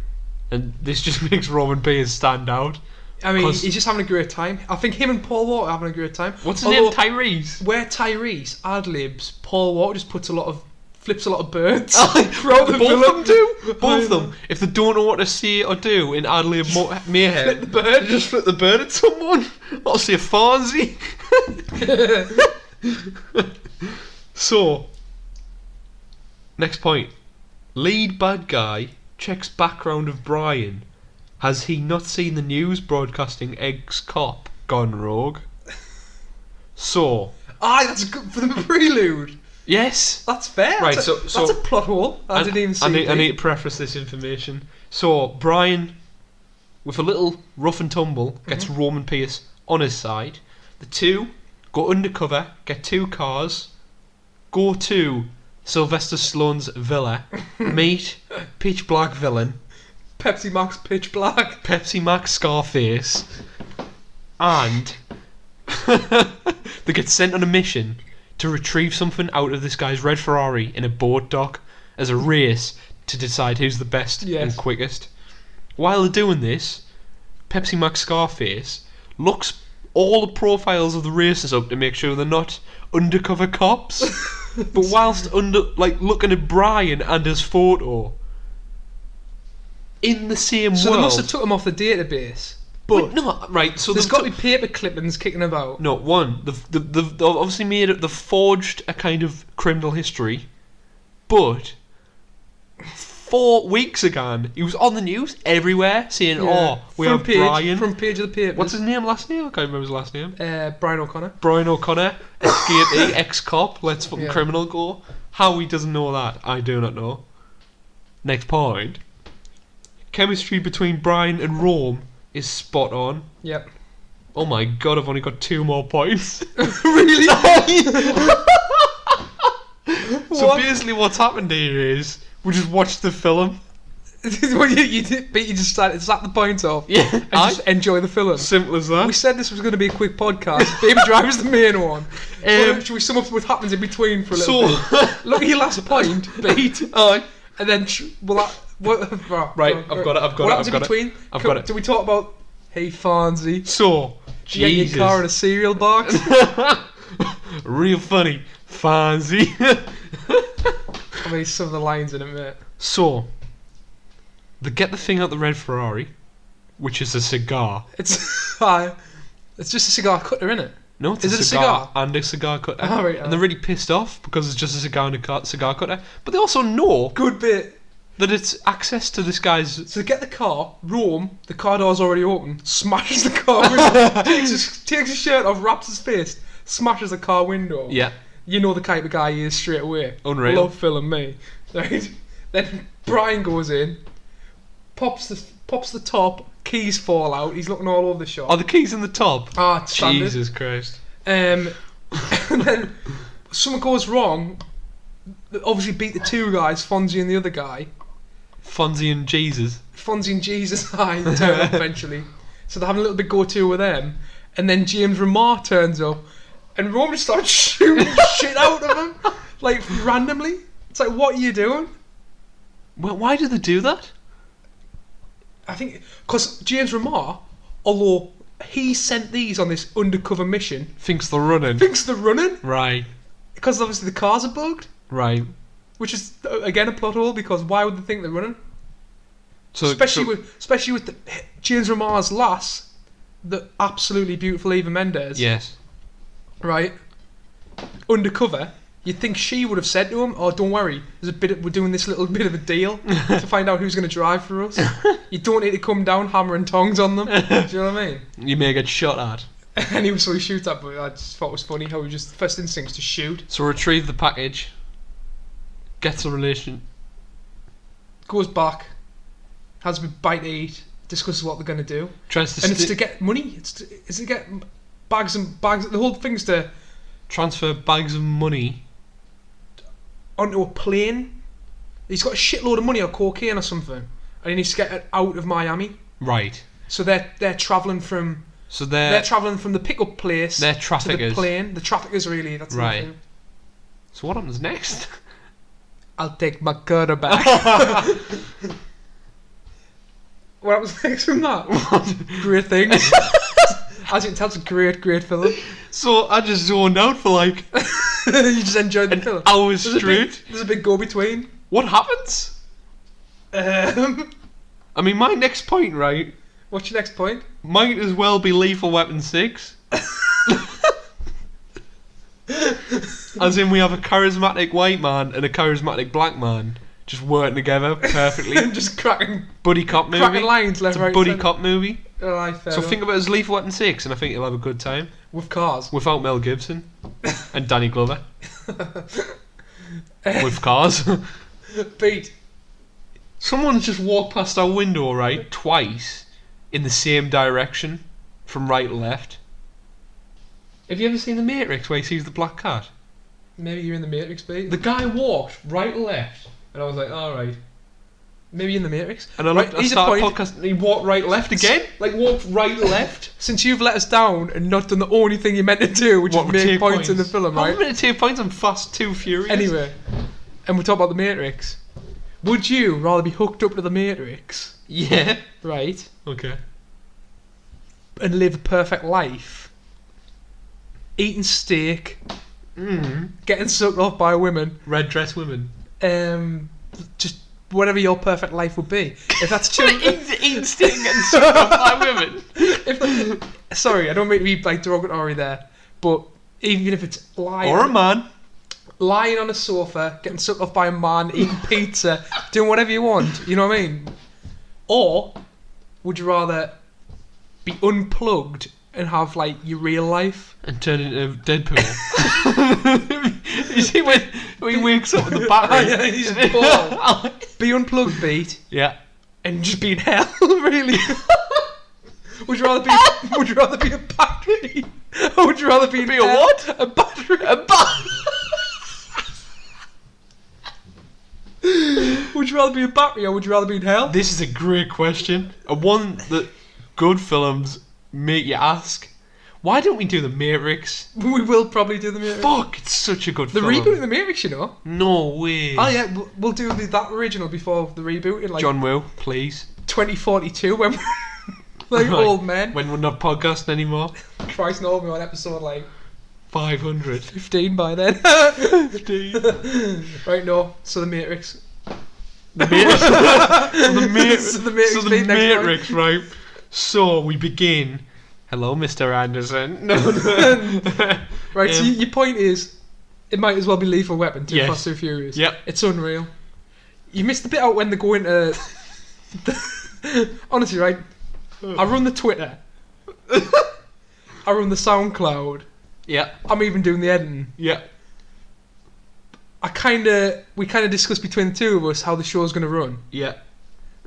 And this just makes Roman Pierce stand out. I mean, he's just having a great time. I think him and Paul Walker are having a great time. What's his name? Tyrese? Where Tyrese ad-libs, Paul Walker just flips a lot of birds. Both of them do. Both of them. If they don't know what to say or do in ad-lib mayhem, flip the bird. Just flip the bird at someone. I'll say Fonzie. So, next point. Lead bad guy checks background of Brian. Has he not seen the news broadcasting ex-cop gone rogue? So... Aye, that's good for the prelude. Yes. That's fair. Right, that's a plot hole. I didn't even see I need to preface this information. So, Brian, with a little rough and tumble, gets Roman Pierce on his side. The two go undercover, get two cars, go to Sylvester Stallone's villa, meet Pitch Black villain, Pepsi Max Pitch Black, Pepsi Max Scarface, and they get sent on a mission to retrieve something out of this guy's red Ferrari in a boat dock as a race to decide who's the best and quickest. While they're doing this, Pepsi Max Scarface looks all the profiles of the racers up to make sure they're not undercover cops. But whilst looking at Brian and his photo in the same world. So they must have took him off the database. But no, right. So there's got to be paper clippings kicking about. No, one. They've obviously made it. They've forged a kind of criminal history, but 4 weeks ago. He was on the news everywhere saying, we have Brian. Front page of the paper. What's his name, last name? I can't remember his last name. Brian O'Connor. Brian O'Connor, escapee, ex-cop, let's fucking criminal go. How he doesn't know that, I do not know. Next point. Chemistry between Brian and Rome is spot on. Yep. Oh my god, I've only got 2 more points. Really? So basically what's happened here is we just watched the film. Well, you just started slap the points off. Yeah. And just enjoy the film. Simple as that. We said this was going to be a quick podcast. Baby Driver's the main one. Should we sum up what happens in between for a little bit? Look at your last point, Pete. And then, right, I've got it. What happens in between? I've got it. Do we talk about, hey, Fonzie? So, Do you get your car in a cereal box? Real funny. Fonzie. I mean, some of the lines in it, mate. So, they get the thing out the red Ferrari, which is a cigar. It's just a cigar cutter, innit? No, it's Is it a cigar? and a cigar cutter. Oh, right, and they're really pissed off because it's just a cigar and a cigar cutter. But they also know Good bit. that it's access to this guy's... So they get the car, Rome, the car door's already open, smashes the car window, takes his shirt off, wraps his fist, smashes the car window. Yeah. You know the type of guy he is straight away. Unreal. Love film me. Right? Then Brian goes in, pops the top, keys fall out, he's looking all over the shop. Are the keys in the top? Ah, it's standard. Jesus Christ. And then something goes wrong. They obviously beat the 2 guys, Fonzie and the other guy. Fonzie and Jesus. Fonzie and Jesus turn up eventually. So they're having a little bit go-to with them. And then James Remar turns up. And Rome just starts shooting shit out of him. Like, randomly. It's like, what are you doing? Well, why do they do that? I think... Because James Remar, although he sent these on this undercover mission... Thinks they're running. Thinks they're running. Right. Because obviously the cars are bugged. Right. Which is, again, a plot hole, because why would they think they're running? So, especially with the, James Remar's lass, the absolutely beautiful Eva Mendes. Yes. Right? Undercover, you'd think she would have said to him, "Oh, don't worry, we're doing this little bit of a deal to find out who's going to drive for us. You don't need to come down hammer and tongs on them." Do you know what I mean? You may get shot at. And he shoots at, but I just thought it was funny how he just first instincts to shoot. So retrieve the package. Gets a relation. Goes back. Has a bite to eat. Discusses what they're going to do. Tries to and it's to get money. It's to get bags and bags. The whole thing's to transfer bags of money onto a plane. He's got a shitload of money or cocaine or something, and he needs to get it out of Miami. Right. So they're travelling from. So they're travelling from the pickup place. They're traffickers. To the plane. The traffickers, really. That's right. The thing. So what happens next? I'll take my cutter back. What happens next from that? Great things. As you can tell, it's a great film. So I just zoned out for like you just enjoyed the film. Hours straight. There's a big go between. What happens? I mean, my next point, right? What's your next point? Might as well be Lethal Weapon 6. As in, we have a charismatic white man and a charismatic black man just working together perfectly. Just cracking buddy cop movie. Cracking lines left, it's a right, buddy center. cop movie. Fair so enough. think of it as Lethal Weapon 6, and I think you'll have a good time. With cars. Without Mel Gibson and Danny Glover. With cars. Pete. Someone's just walked past our window, right, twice in the same direction from right to left. Have you ever seen The Matrix where he sees the black cat? Maybe you're in the Matrix, Pete. The guy walked right to left, and I was like, alright. Maybe in the Matrix. And I started a podcast and he walked right left again. Like walked right left. Since you've let us down and not done the only thing you meant to do, which is make points in the film, right? I'm going to take points on Fast 2 Furious. Anyway, and we talk about the Matrix. Would you rather be hooked up to the Matrix? Yeah. Right. Okay. And live a perfect life? Eating steak. Getting sucked off by women. Red dress women. Just whatever your perfect life would be. If that's true. Eating steak and getting sucked off by women. Sorry, I don't mean to be like derogatory there, but even if it's live. Or a man. lying on a sofa, getting sucked off by a man, eating pizza, doing whatever you want. You know what I mean? Or would you rather be unplugged and have like your real life And turn into Deadpool. You see when he wakes up with the battery? Yeah, he's bald. Be unplugged, beat, Yeah. and just be in hell. Really? Would you rather be a battery, or would you rather be in a hell? what? A battery. Would you rather be a battery, or would you rather be in hell? This is a great question. And one that good films make you ask. Why don't we do The Matrix? We will probably do the Matrix. Fuck, it's such a good The film. reboot of the Matrix, you know. No way. Oh yeah, we'll do that original before the reboot in like John Woo, please. 2042 when we're like Right. old men. When we're not podcasting anymore. Christ knows me on episode like 500. 15 by then. 15. Right, no. So the Matrix. The Matrix. So the Matrix. So the beat next Matrix, right? So we begin. Hello, Mr. Anderson. No. Right, so your point is, it might as well be Lethal Weapon, 2Fast2Furious. Yep. It's unreal. You missed the bit out when they go into... Honestly, right, I run the Twitter. I run the SoundCloud. Yeah. I'm even doing the editing. Yeah. We kind of discussed between the two of us how the show's going to run. Yeah.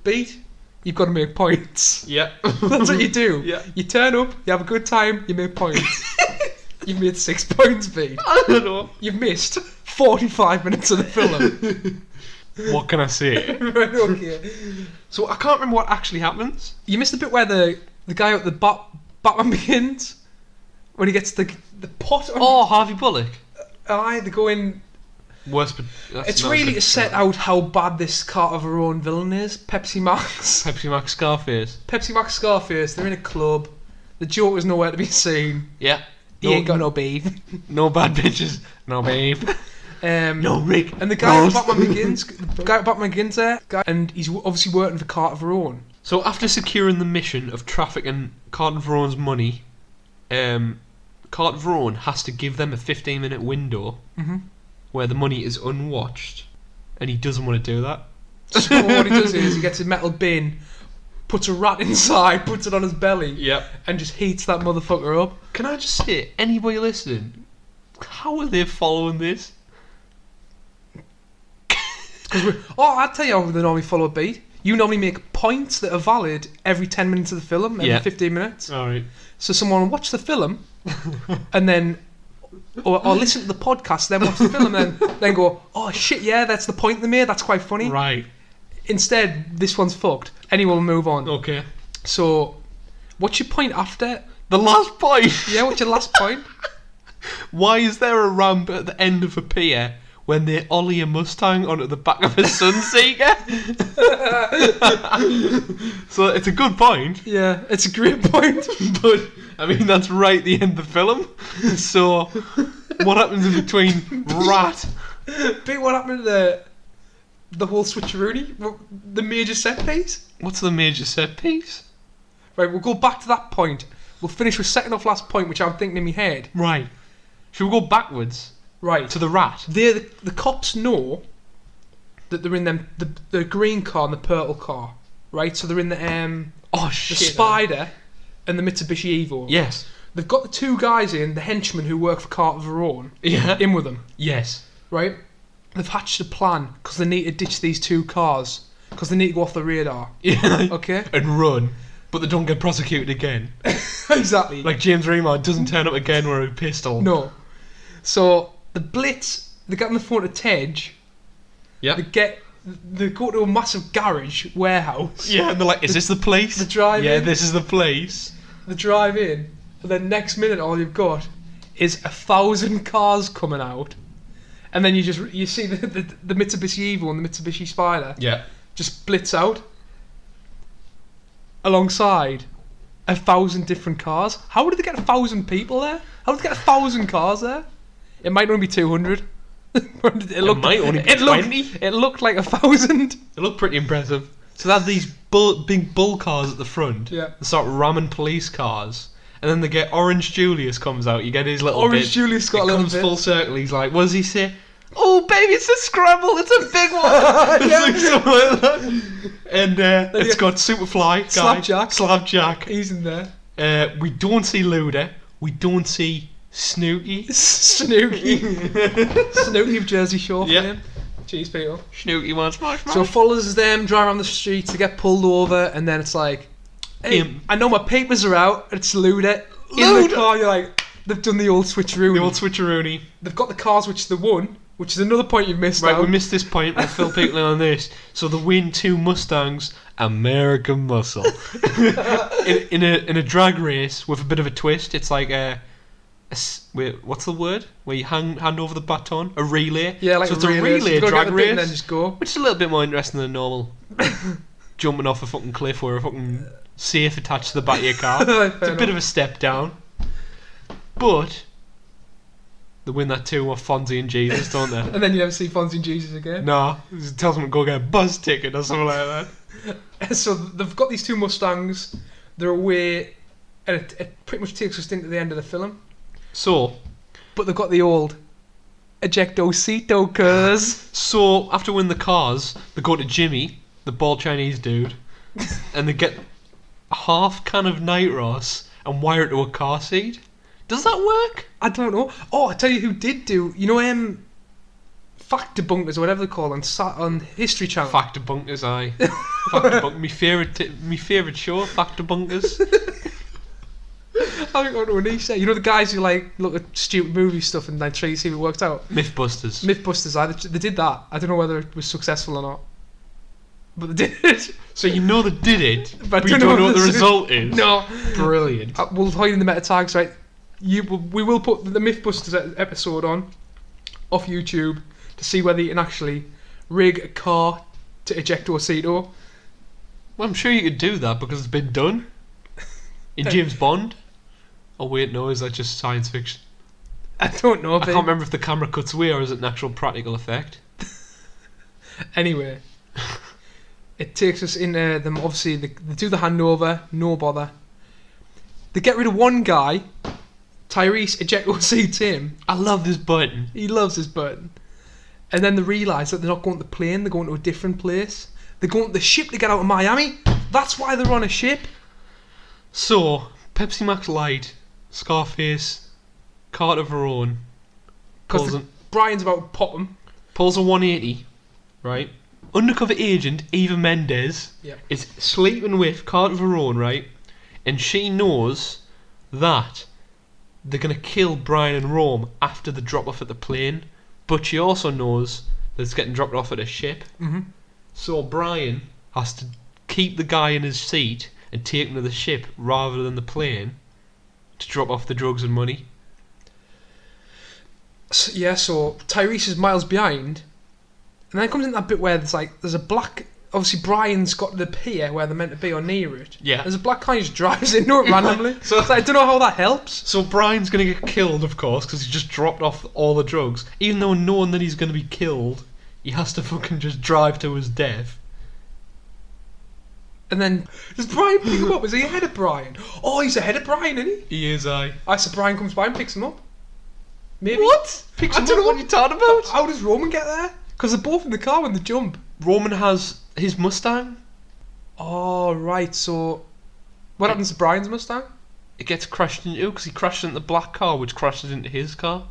Beat, you've got to make points. Yeah. That's what you do. Yeah. You turn up, you have a good time, you make points. You've made 6 points, Beat. I don't know. You've missed 45 minutes of the film. What can I say? Right, okay. So I can't remember what actually happens. You missed the bit where the guy at the Batman Begins, when he gets the pot on... Oh, Harvey Bullock. Aye, they go in... Worst, but that's It's not really good. to set out how bad this Carter Verone villain is. Pepsi Max. Pepsi Max Scarface. Pepsi Max Scarface, they're in a club. The Joker's nowhere to be seen. Yeah. He ain't got no babe. No bad bitches. No babe. No Rick. And the guy at Batman Begins, there, and he's obviously working for Carter Verone. So after securing the mission of trafficking Carter Verone's money, Carter Verone has to give them a 15-minute window where the money is unwatched, and he doesn't want to do that. So what he does is he gets a metal bin, puts a rat inside, puts it on his belly, Yep. and just heats that motherfucker up. Can I just say, anybody listening, how are they following this? I'll tell you how they normally follow a beat. You normally make points that are valid every 10 minutes of the film, every 15 minutes. Alright. So someone will watch the film, and then... Or listen to the podcast, then watch the film, and then go, oh shit, yeah, that's the point they made, that's quite funny. Right. Instead, this one's fucked. Anyone will move on. Okay. So, what's your point after? The last point! Yeah, what's your last point? Why is there a ramp at the end of a pier when they ollie a Mustang onto the back of a Sunseeker? So it's a good point. Yeah, it's a great point. But, I mean, that's right at the end of the film. So, what happens in between Rat? But what happened to the whole switcheroony? The major set piece? What's the major set piece? Right, we'll go back to that point. We'll finish with second off last point, which I'm thinking in my head. Right. Should we go backwards? Right. To the Rat? The cops know that they're in them the green car and the purple car. Right? So they're in the Oh, the shit. Spider and the Mitsubishi Evo. Yes. They've got the two guys in, the henchmen who work for Carter Verone, Yeah. in with them. Yes. Right? They've hatched a plan because they need to ditch these two cars because they need to go off the radar. Yeah. Okay? And run. But they don't get prosecuted again. Exactly. Like James Remar doesn't turn up again with a pistol. No. So the Blitz, they get on the phone to Tej. Yeah. They go to a massive garage warehouse. Yeah, and they're like, is this the place? The drive Yeah, in. this is the place. They drive in, and then next minute all you've got is 1,000 cars coming out, and then you see the Mitsubishi Evo and the Mitsubishi Spider Yeah. just blitz out alongside 1,000 different cars. How did they get 1,000 people there? How did they get 1,000 cars there? It might only be 200. it might only be 20. It looked like 1,000. It looked pretty impressive. So they have these big bull cars at the front. Yeah. They start ramming police cars. And then they get Orange Julius comes out. You get his little Orange bit. Julius got it a little comes bit. full circle. He's like, what does he say? Oh, baby, it's a scramble. It's a big one. It's like something like that. And it's got Superfly, Slapjack. He's in there. We don't see Luda. We don't see Snooky. Snooky of Jersey Shore fame. Cheese people. Snooky wants marshmallows. So it follows them, drive around the streets, they get pulled over, and then it's like, hey, I know my papers are out, and it's Luda. In the car, you're like, they've done the old switcheroo. They've got the cars which they won, which is another point you've missed out. Right, we missed this point. We'll fill people in on this. So they win 2 Mustangs, American Muscle. in a drag race with a bit of a twist. It's like wait, what's the word? Where you hand over the baton? A relay? Yeah, like so it's a relay drag race, and then just go. Which is a little bit more interesting than normal jumping off a fucking cliff or a fucking safe attached to the back of your car. It's a bit of a step down. But they win that too with Fonzie and Jesus, don't they? And then you never see Fonzie and Jesus again? No, it tells them to go get a bus ticket or something like that. So they've got these 2 Mustangs, they're away, and it pretty much takes us into the end of the film. So, but they've got the old ejectocito cuz. So after winning the cars, they go to Jimmy, the bald Chinese dude, and they get a half can of Nitros and wire it to a car seat. Does that work? I don't know. Oh, I tell you who did do. You know, Fact Debunkers or whatever they're called on History Channel. Fact Debunkers, aye. Fact Debunkers, me favourite show, Fact Debunkers. I don't know what he said. You know the guys who like look at stupid movie stuff and like try to see if it worked out. Mythbusters. They did that. I don't know whether it was successful or not, but they did it. So you know they did it, but you don't know what the result is. No, brilliant. We'll hide in the meta tags, right? We will put the Mythbusters episode on off YouTube to see whether you can actually rig a car to ejectocito. Well, I'm sure you could do that because it's been done in James Bond. Oh wait, no, is that just science fiction? I don't know. I can't remember if the camera cuts away or is it an actual practical effect. Anyway, it takes us into them. Obviously, they do the handover, no bother. They get rid of one guy. Tyrese ejectocito him. I love this button. He loves this button. And then they realise that they're not going to the plane, they're going to a different place. They're going to the ship to get out of Miami. That's why they're on a ship. So, Pepsi Max Light, Scarface, Carter Verone. Because Brian's about to pop him. Pulls a 180, right? Undercover agent Eva Mendes is sleeping with Carter Verone, right? And she knows that they're going to kill Brian and Rome after the drop off at the plane, but she also knows that it's getting dropped off at a ship. Mm-hmm. So Brian has to keep the guy in his seat and take him to the ship rather than the plane to drop off the drugs and money. So Tyrese is miles behind, and then it comes in that bit where there's a black. Obviously, Brian's got the pier where they're meant to be or near it. Yeah. There's a black car who just drives into it randomly. So I don't know how that helps. So Brian's going to get killed, of course, because he just dropped off all the drugs. Even though knowing that he's going to be killed, he has to fucking just drive to his death. And then, does Brian pick him up? Is he ahead of Brian? Oh, he's ahead of Brian, isn't he? He is, aye. So Brian comes by and picks him up. Maybe. What? Picks him I don't know what you're talking about. How does Roman get there? Because they're both in the car when they jump. Roman has his Mustang. Oh, right. So, what happens to Brian's Mustang? It gets crashed into because he crashed into the black car, which crashes into his car.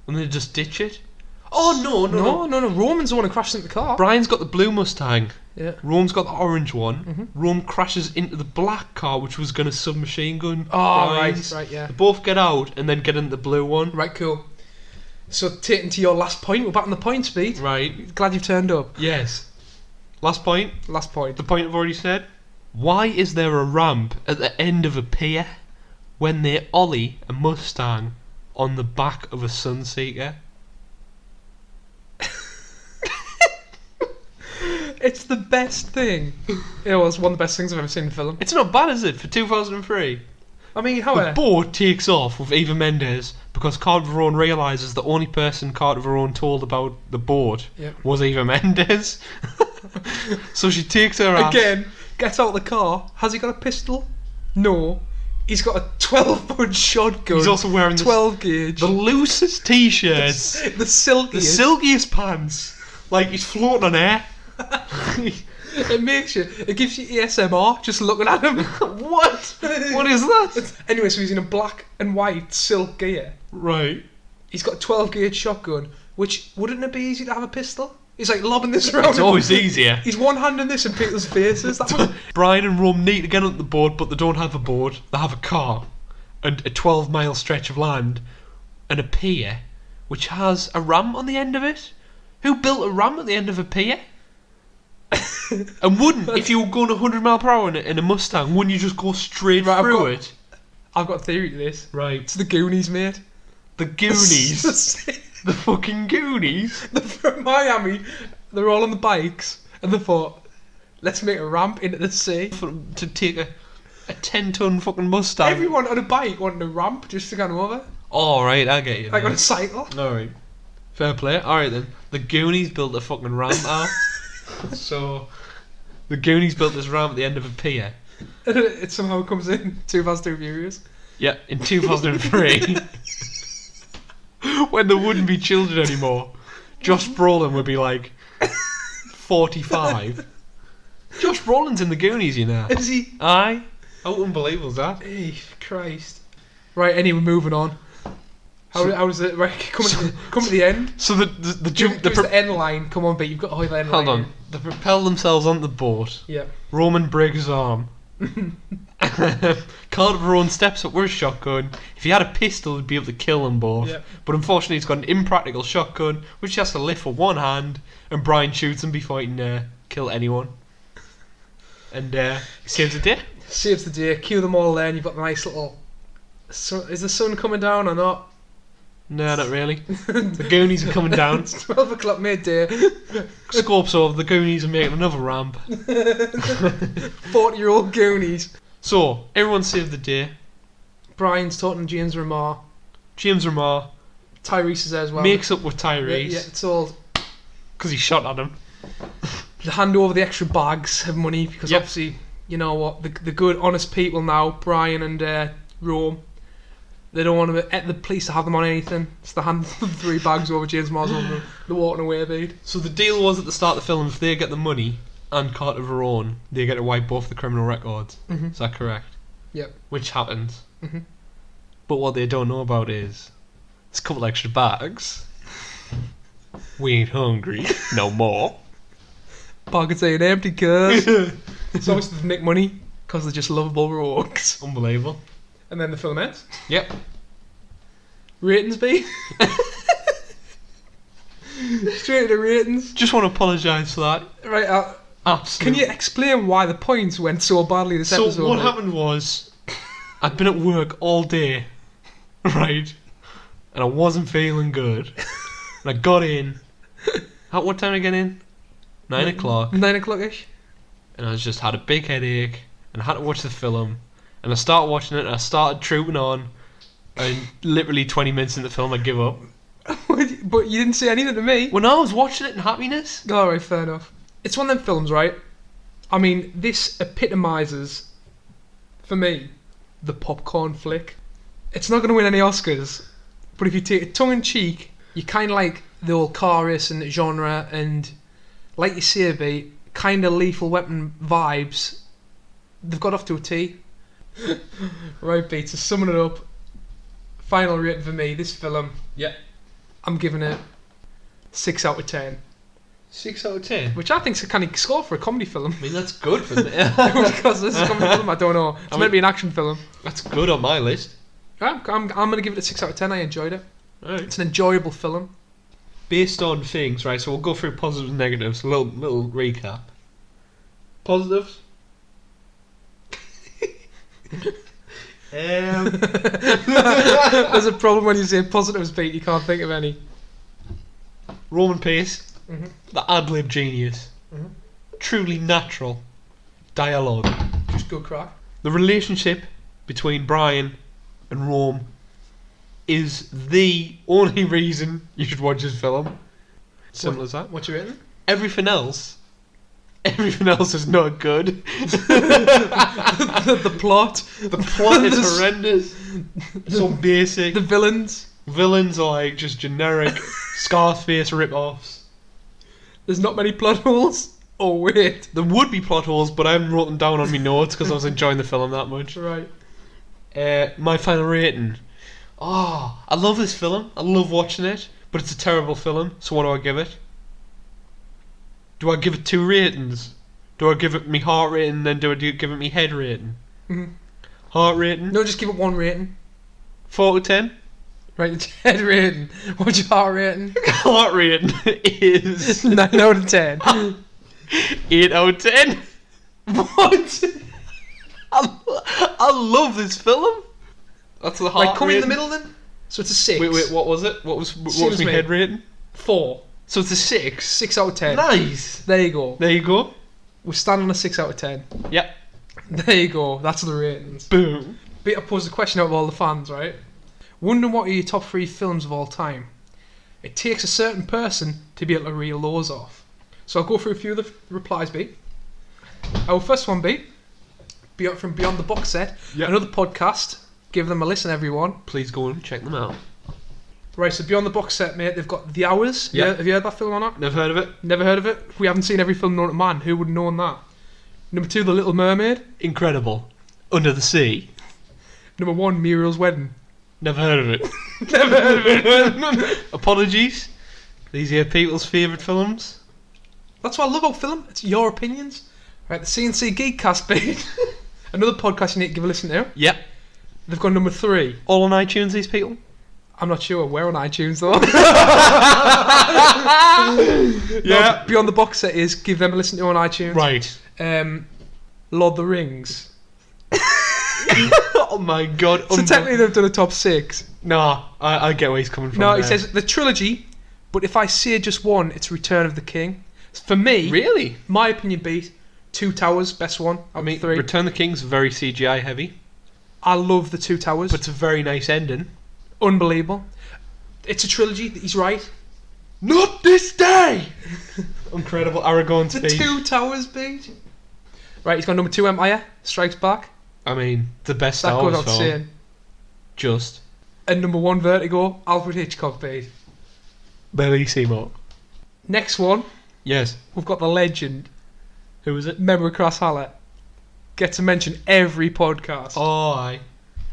And they just ditch it. Oh, no. Roman's the one who crashed into the car. Brian's got the blue Mustang. Yeah. Rome's got the orange one. Mm-hmm. Rome crashes into the black car, which was going to submachine gun. Oh, Brian's. right, yeah. They both get out and then get into the blue one. Right, cool. So, taking to your last point, we're back on the point speed. Right. Glad you've turned up. Yes. Last point. The point I've already said. Why is there a ramp at the end of a pier when they ollie a Mustang on the back of a Sunseeker? It's the best thing. It was one of the best things I've ever seen in a film. It's not bad, is it, for 2003? I mean, The boat takes off with Eva Mendes because Carter Verone realises the only person Carter Verone told about the boat was Eva Mendes. So she takes her ass. Again, gets out of the car. Has he got a pistol? No. He's got a 12-punch shotgun. He's also wearing 12 gauge. the loosest t-shirts, The silkiest. the silkiest pants. Like he's floating on air. It makes you. It gives you ASMR just looking at him. What? What is that? Anyway, so he's in a black and white silk gear. Right. He's got a 12 gauge shotgun. Which wouldn't it be easy to have a pistol? He's like lobbing this around. It's always easier. He's one-handing this in people's faces. That was, Brian and Rome need to get on the board, but they don't have a board. They have a car and a 12-mile stretch of land and a pier, which has a ramp on the end of it. Who built a ramp at the end of a pier? And wouldn't, if you were going 100 mile per hour in a Mustang, wouldn't you just go straight through it? I've got a theory to this. Right. It's the Goonies, mate. The Goonies. The fucking Goonies. They're from Miami. They're all on the bikes, and they thought, let's make a ramp into the sea. To take a 10-ton fucking Mustang. Everyone on a bike wanted a ramp just to go over. Oh, right, I get you. Like on a cycle. Alright. Fair play. Alright then. The Goonies built a fucking ramp out. So, the Goonies built this ramp at the end of a pier. And it somehow comes in 2Fast2Furious. Yeah, in 2003. When there wouldn't be children anymore. Josh Brolin would be like 45. Josh Brolin's in the Goonies, you know. Is he? Aye. How unbelievable is that? Hey, Christ. Right, anyway, moving on. How is it? Right, come to the end. So the jump... Give us the end line. Come on, Pete, you've got to hold the end line. Hold on. They propel themselves onto the boat. Yeah. Roman breaks his arm. Carter Verone steps up with a shotgun. If he had a pistol, he'd be able to kill them both. Yep. But unfortunately, he's got an impractical shotgun, which he has to lift with one hand. And Brian shoots him before he can kill anyone. And saves the day. Saves the day. Cue them all there, and you've got the nice little. Is the sun coming down or not? No, not really. The Goonies are coming down. It's 12 o'clock midday. Scopes over. The Goonies are making another ramp. 40-year-old Goonies. So everyone saved the day. Brian's talking to James Remar. James Remar Tyrese is there as well. makes up with Tyrese. Yeah, it's all. Because he shot at him. They hand over the extra bags of money because Yep. obviously, you know what, the good, honest people now, Brian and Rome, they don't want the police to have them on anything. So they hand 3 bags over James Mars over. They're walking away, mate. So the deal was at the start of the film, if they get the money and Carter Verone, they get to wipe off the criminal records. Mm-hmm. Is that correct? Yep. Which happens. Mm-hmm. But what they don't know about is there's a couple extra bags. We ain't hungry no more. Pockets ain't empty, cuz. It's obviously they make money because they're just lovable rogues. Unbelievable. And then the film ends. Yep. Ratings, B. Straight to the ratings. Just want to apologise for that. Right, Absolutely. can you explain why the points went so badly this episode? So what happened was, I'd been at work all day, right, and I wasn't feeling good. And I got in. At what time did I get in? 9 o'clock. 9 o'clock-ish? And I just had a big headache, and I had to watch the film. And I started watching it, and I started trooping on. And literally 20 minutes into the film, I give up. But you didn't say anything to me. When I was watching it in happiness. Alright, fair enough. It's one of them films, right? I mean, this epitomises, for me, the popcorn flick. It's not going to win any Oscars, but if you take it tongue-in-cheek, you kind of like the old car racing genre, and like you say, B, kind of Lethal Weapon vibes. They've got off to a T. Right, B, to summing it up, final rating for me, this film, Yeah. I'm giving it 6 out of 10. 6 out of 10. Which I think's a kind of score for a comedy film. I mean, that's good for me. Because this is a comedy film, I don't know. It's meant to be an action film. That's good on my list. I'm going to give it a 6 out of 10. I enjoyed it. Alright. It's an enjoyable film. Based on things, right? So we'll go through positives and negatives. A little recap. Positives. There's a problem when you say positives, Pete. You can't think of any. Roman pace. Mm-hmm. The ad-lib genius. Mm-hmm. Truly natural dialogue. Just good crack. The relationship between Brian and Rome is the only reason you should watch this film. Simple as that. What you rating? Everything else Everything else is not good. The plot. The plot is horrendous. So basic. The villains. Villains are like just generic Scarface rip-offs. There's not many plot holes. Oh wait. There would be plot holes, but I haven't wrote them down on my notes because I was enjoying the film that much. Right. My final rating. Oh, I love this film. I love watching it, but it's a terrible film. So what do I give it? Do I give it 2 ratings? Do I give it me heart rating, then do I give it me head rating? Mm-hmm. Heart rating? No, just give it 1 rating. 4 out of 10? Right, it's head rating. What's your heart rating? Heart rating is 9 out of 10. 8 out of 10. What? I love this film. That's the heart Right, come rating. in the middle then. So it's a 6. Wait, what was it? What was as my me. head rating? 4. So it's a 6. 6 out of 10. Nice. There you go. There you go. We're standing on a 6 out of 10. Yep. There you go. That's the ratings. Boom. But I posed a question out of all the fans, right? Wondering what are your top 3 films of all time? It takes a certain person to be able to reel those off. So I'll go through a few of the replies, B. Our first one, B. From Beyond the Box Set. Yep. Another podcast. Give them a listen, everyone. Please go and check them out. Right, so Beyond the Box Set, mate, they've got The Hours. Yeah. Have you heard that film or not? Never heard of it. Never heard of it? We haven't seen every film known to man. Who would have known that? Number 2, The Little Mermaid. Incredible. Under the Sea. Number 1, Muriel's Wedding. Never heard of it. Never heard of it. Apologies. These are people's favourite films. That's what I love about film. It's your opinions. Right, the CNC Geekcast page. Another podcast you need to give a listen to. Yep. They've got number 3. All on iTunes, these people? I'm not sure. We're on iTunes though. Yeah. No, Beyond the Box Set is give them a listen to on iTunes. Right. Lord of the Rings. Oh my god. So technically they've done a top 6. Nah, I get where he's coming from. No, there. it says the trilogy, but if I say just one, it's Return of the King. For me, Really? my opinion beat Two Towers, best one. I mean, 3. Return the King's very CGI heavy, I love the Two Towers. but it's a very nice ending. Unbelievable. It's a trilogy. He's right. Not this day! Incredible Aragorn The speech. Two Towers beat. Right, he's got number 2, Empire Strikes Back. I mean, the best That Star goes Wars without film. saying. Just. And number 1, Vertigo. Alfred Hitchcock beat. Bellissimo. Next one, Yes. we've got the legend. Who was it? Member of Crass Hallett. Get to mention every podcast. Oh, aye.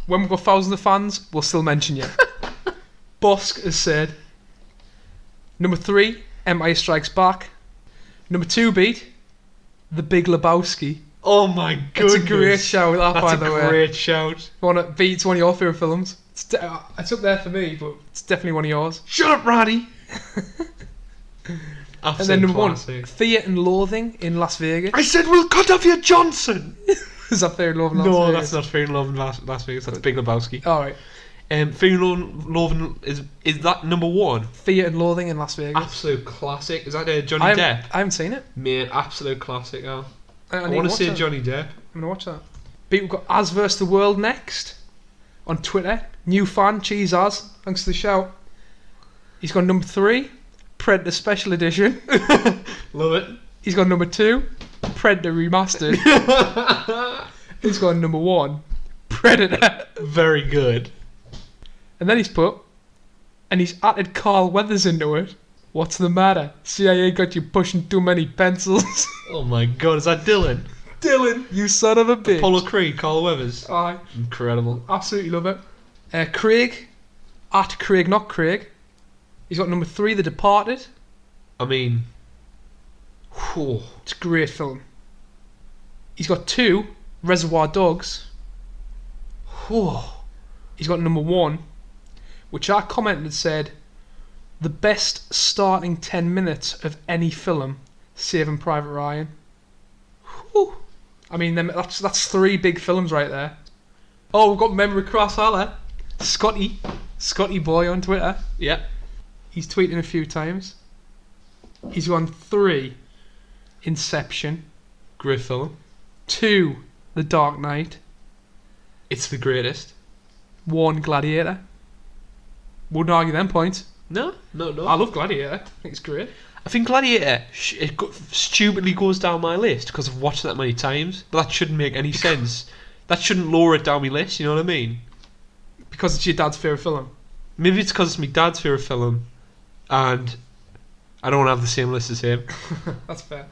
When we've got thousands of fans, we'll still mention you. Bosk has said. Number 3, Empire Strikes Back. Number 2 beat The Big Lebowski. Oh my goodness. It's a great shout, that, by the way. That's a great shout. It's one of your favourite films. It's up there for me, but it's definitely one of yours. Shut up, Roddy! And then number 1, Fear and Loathing in Las Vegas. I said we'll cut off your Johnson! Is that Fear and Loathing in Las No, Vegas? that's not Fear and Love in Las Vegas. That's Big Lebowski. Alright. Fear and Love is that number 1? Fear and Loathing in Las Vegas. Absolute classic. Is that Johnny I Depp? haven't seen it. Mate, absolute classic. Oh. I need want to watch see that. Johnny Depp. I'm going to watch that. We've got As vs. the World next on Twitter. New fan, Cheese As. Thanks for the shout. He's got number 3, Predator Special Edition. Love it. He's got number 2, Predator Remastered. He's got number 1, Predator. Very good. And then he's added Carl Weathers into it. What's the matter? CIA got you pushing too many pencils. Oh my god, is that Dylan? Dylan, you son of a bitch. Apollo Creed, Carl Weathers. Aye. Incredible. Absolutely love it. Craig, at Craig Not Craig. He's got number 3, The Departed. I mean, whew. It's a great film. He's got 2, Reservoir Dogs. Whew. He's got number 1, which I commented and said, the best starting 10 minutes of any film, Saving Private Ryan. Whew. I mean, that's 3 big films right there. Oh, we've got Member of Crass Hallett. Scotty Boy on Twitter. Yeah. He's tweeting a few times. He's gone 3, Inception. Great film. 2, The Dark Knight. It's the greatest. 1, Gladiator. Wouldn't argue them points. No. I love Gladiator. I think it's great. I think Gladiator stupidly goes down my list because I've watched that many times, but that shouldn't make any sense. That shouldn't lower it down my list, you know what I mean? Because it's your dad's favourite film. Maybe it's because it's my dad's favourite film, and I don't have the same list as him. That's fair.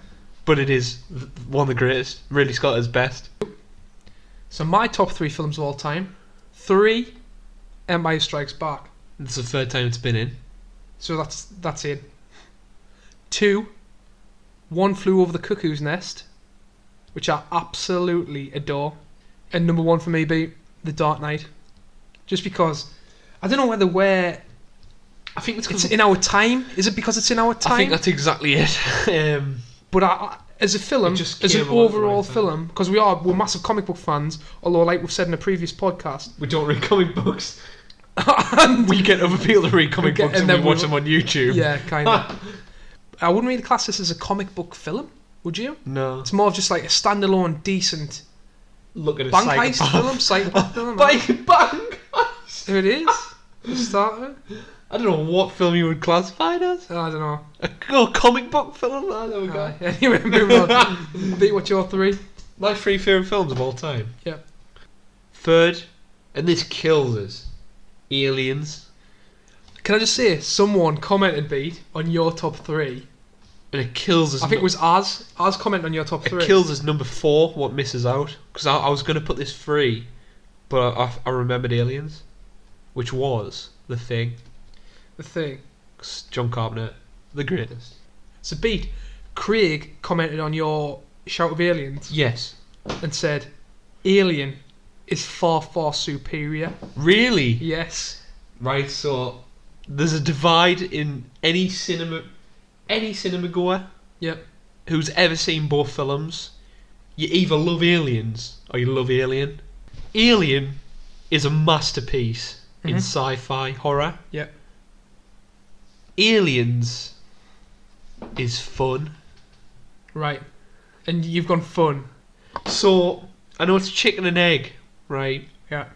But it is one of the greatest. Ridley Scott is best. So my top 3 films of all time. 3, Empire Strikes Back. This is the third time it's been in. So that's it. 2, One Flew Over the Cuckoo's Nest, which I absolutely adore. And number 1 for me be The Dark Knight. Just because, I don't know I think it's in our time. Is it because it's in our time? I think that's exactly it. But as a film, as an overall film, because we're massive comic book fans, although like we've said in a previous podcast, we don't read comic books. And we get other people to read comic books and we watch them on YouTube. Yeah, kind of. I wouldn't really class this as a comic book film, would you? No. It's more of just like a standalone, decent look at a bank heist film, psychopath film. Bank heist. Here it is. The starter. I don't know what film you would classify it as. I don't know. A comic book film? I don't know. Anyway, moving on. Beat, what's your 3? My 3 favourite films of all time. Yeah. Third, and this kills us, Aliens. Can I just say, someone commented, Beat, on your top 3. And it kills us. I think it was Az comment on your top 3. It kills us number 4, what misses out. Because I was going to put this 3, but I remembered Aliens, which was The Thing. The Thing. John Carpenter, the greatest. So Beat, Craig commented on your Shout of Aliens. Yes. And said, Alien is far, far superior. Really? Yes. Right, so there's a divide in any cinema goer Yep. who's ever seen both films. You either love Aliens or you love Alien. Alien is a masterpiece in sci-fi horror. Yep. Aliens is fun. Right. And you've gone fun. So, I know it's chicken and egg, right? Yeah.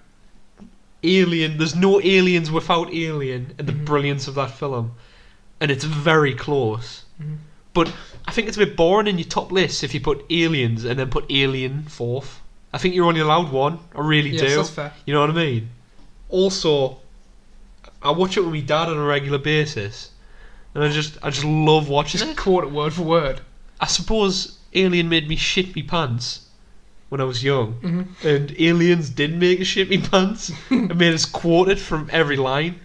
Alien, there's no aliens without Alien and the brilliance of that film. And it's very close. But I think it's a bit boring in your top list if you put Aliens and then put Alien fourth. I think you're only allowed one. I really do. Yes, that's fair. You know what I mean? Also, I watch it with my dad on a regular basis, and I just love watching it. Just quote it word for word. I suppose Alien made me shit me pants when I was young, and Aliens did make us shit me pants and made us quote it from every line.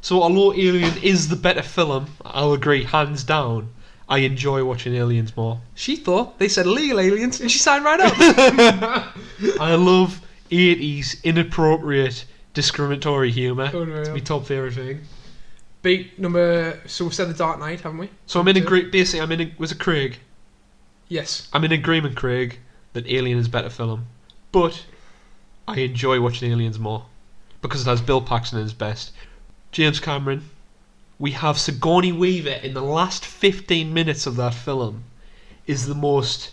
So although Alien is the better film, I'll agree hands down, I enjoy watching Aliens more. She thought they said illegal aliens, and she signed right up. I love 80s inappropriate discriminatory humour. Unreal. It's my top favourite thing. Beat number. So we've said The Dark Knight, haven't we? So I'm in agreement. Basically, was it Craig? Yes. I'm in agreement, Craig, that Alien is a better film, but I enjoy watching Aliens more because it has Bill Paxton as best. James Cameron. We have Sigourney Weaver in the last 15 minutes of that film is the most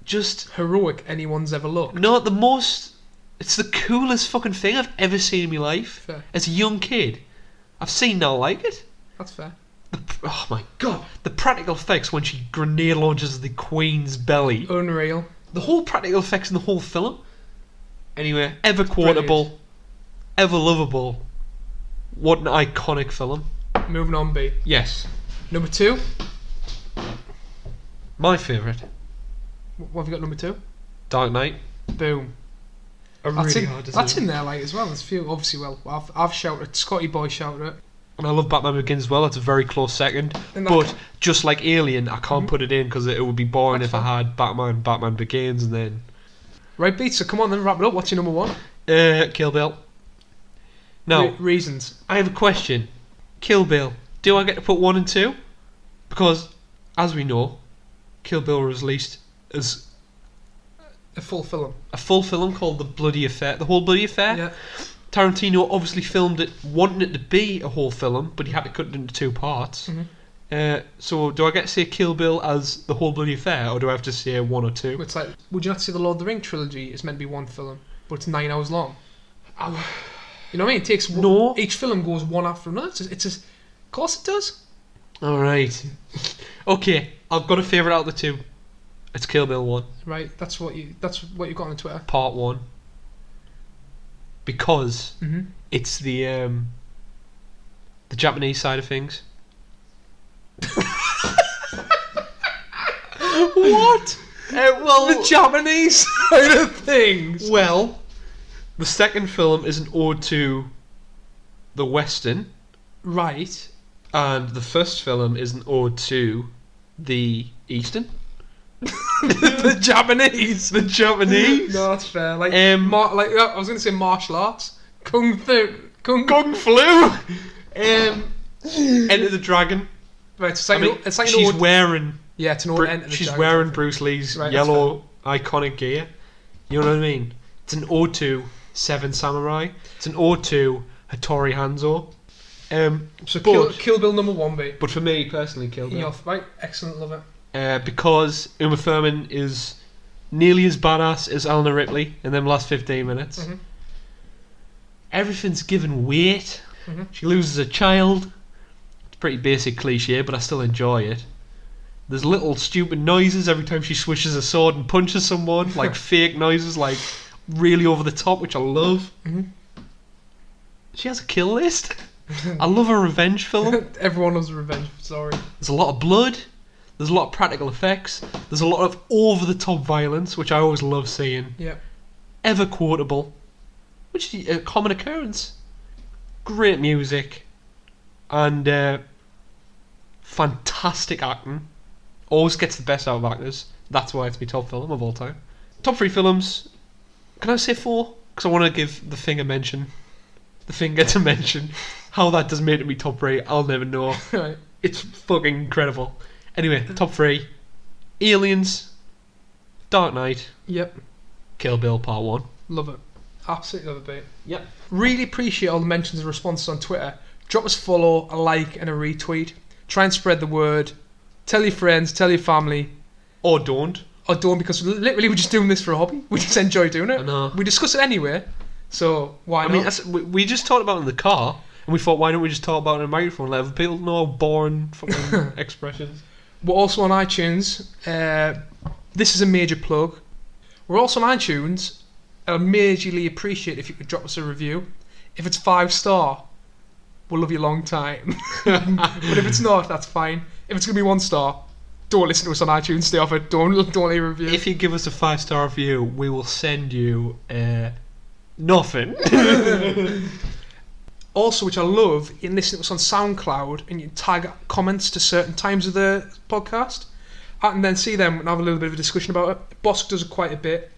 just heroic anyone's ever looked. No, the most. It's the coolest fucking thing I've ever seen in my life. Fair. As a young kid, I've seen now like it. That's fair. Oh my god, the practical effects when she grenade launches the Queen's belly. Unreal. The whole practical effects in the whole film. Anyway, ever quotable, ever lovable. What an iconic film. Moving on, B. Yes. Number 2. My favourite. What have you got number 2? Dark Knight. Boom. That's in there like as well. There's a few obviously. Well, I've shouted. Scotty Boy shouted it. And I love Batman Begins as well. It's a very close second. But just like Alien, I can't put it in because it would be boring if I had Batman Begins, and then. Right, Beat. So come on, then wrap it up. What's your number 1? Kill Bill. Now, reasons. I have a question. Kill Bill. Do I get to put 1 and 2? Because, as we know, Kill Bill was released as a full film. A full film called The Bloody Affair. The Whole Bloody Affair. Yeah. Tarantino obviously filmed it wanting it to be a whole film, but he had to cut it into 2 parts. So do I get to say Kill Bill as The Whole Bloody Affair, or do I have to say 1 or 2? It's like, would you not say the Lord of the Rings trilogy is meant to be 1 film, but it's 9 hours long? You know what I mean? It takes each film goes one after another. Of course it does. Alright. Okay, I've got a favourite out of the two. It's Kill Bill 1, Right, that's what you got on Twitter. Part 1. Because Mm-hmm. it's the Japanese side of things. What? Well, The Japanese side of things. well, the second film is an ode to the Western, Right. and the first film is an ode to the Eastern. The Japanese. The Japanese. No, that's fair. Like, I was going to say martial arts. Kung Flu. Enter the Dragon. Right, it's like, it's like an she's old, wearing. yeah, it's an old Enter the She's Dragon wearing type Bruce Lee's Right, that's yellow iconic gear. You know what I mean? It's an ode to Seven Samurai. It's an ode to Hattori Hanzo. thing. So but- Kill Bill number 1, B. But for me personally, Kill Bill. Right, excellent, love it. Because Uma Thurman is nearly as badass as Eleanor Ripley in them last 15 minutes. Mm-hmm. Everything's given weight. Mm-hmm. She loses a child. It's a pretty basic cliche, but I still enjoy it. There's little stupid noises every time she swishes a sword and punches someone, like fake noises, like really over the top, which I love. Mm-hmm. She has a kill list. I love a revenge film. Everyone loves a revenge story. There's a lot of blood. There's a lot of practical effects. There's a lot of over-the-top violence, which I always love seeing. Yeah. Ever quotable, which is a common occurrence. Great music. And fantastic acting. Always gets the best out of actors. That's why it's my top film of all time. Top 3 films. Can I say 4? Because I want to give the finger to mention. How that doesn't make it my top 3, I'll never know. Right. It's fucking incredible. Anyway, top 3. Aliens, Dark Knight, Yep. Kill Bill Part 1. Love it. Absolutely love it, babe. Yep. Really appreciate all the mentions and responses on Twitter. Drop us a follow, a like, and a retweet. Try and spread the word. Tell your friends, tell your family. Or don't. Or don't, because literally we're just doing this for a hobby. We just enjoy doing it. I know. We discuss it anyway, so why not? I mean, we just talked about it in the car, and we thought, why don't we just talk about it in a microphone? Let other people know boring fucking expressions. We're also on iTunes. This is a major plug. We're also on iTunes. I'd majorly appreciate if you could drop us a review. If it's 5-star, we'll love you a long time. But if it's not, that's fine. If it's going to be 1 star, don't listen to us on iTunes. Stay off it. Don't leave a review. If you give us a 5-star review, we will send you nothing. Also, which I love, you can listen to us on SoundCloud and you can tag comments to certain times of the podcast. I can then see them and have a little bit of a discussion about it. Bosk does it quite a bit.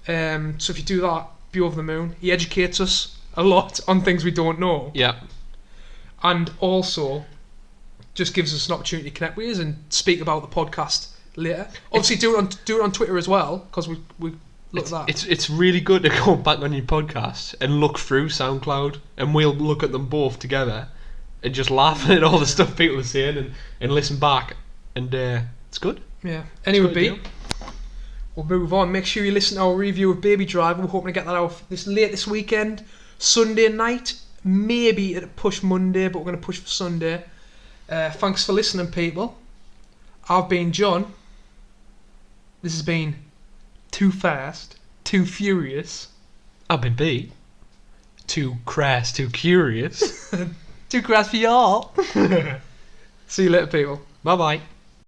So if you do that, be over the moon. He educates us a lot on things we don't know. Yeah. And also just gives us an opportunity to connect with us and speak about the podcast later. Obviously, do it on Twitter as well, because we look at that. It's really good to go back on your podcast and look through SoundCloud, and we'll look at them both together and just laugh at all the stuff people are saying and listen back, and it's good. Yeah. Anyway, It's a good B, we'll move on. Make sure you listen to our review of Baby Driver. We're hoping to get that out this weekend, Sunday night. Maybe at a push Monday, but we're going to push for Sunday. Thanks for listening, people. I've been John. This has been 2Fast2Furious. I've been beat. 2Crass2Curious. 2Crass for y'all. See you later, people. Bye bye.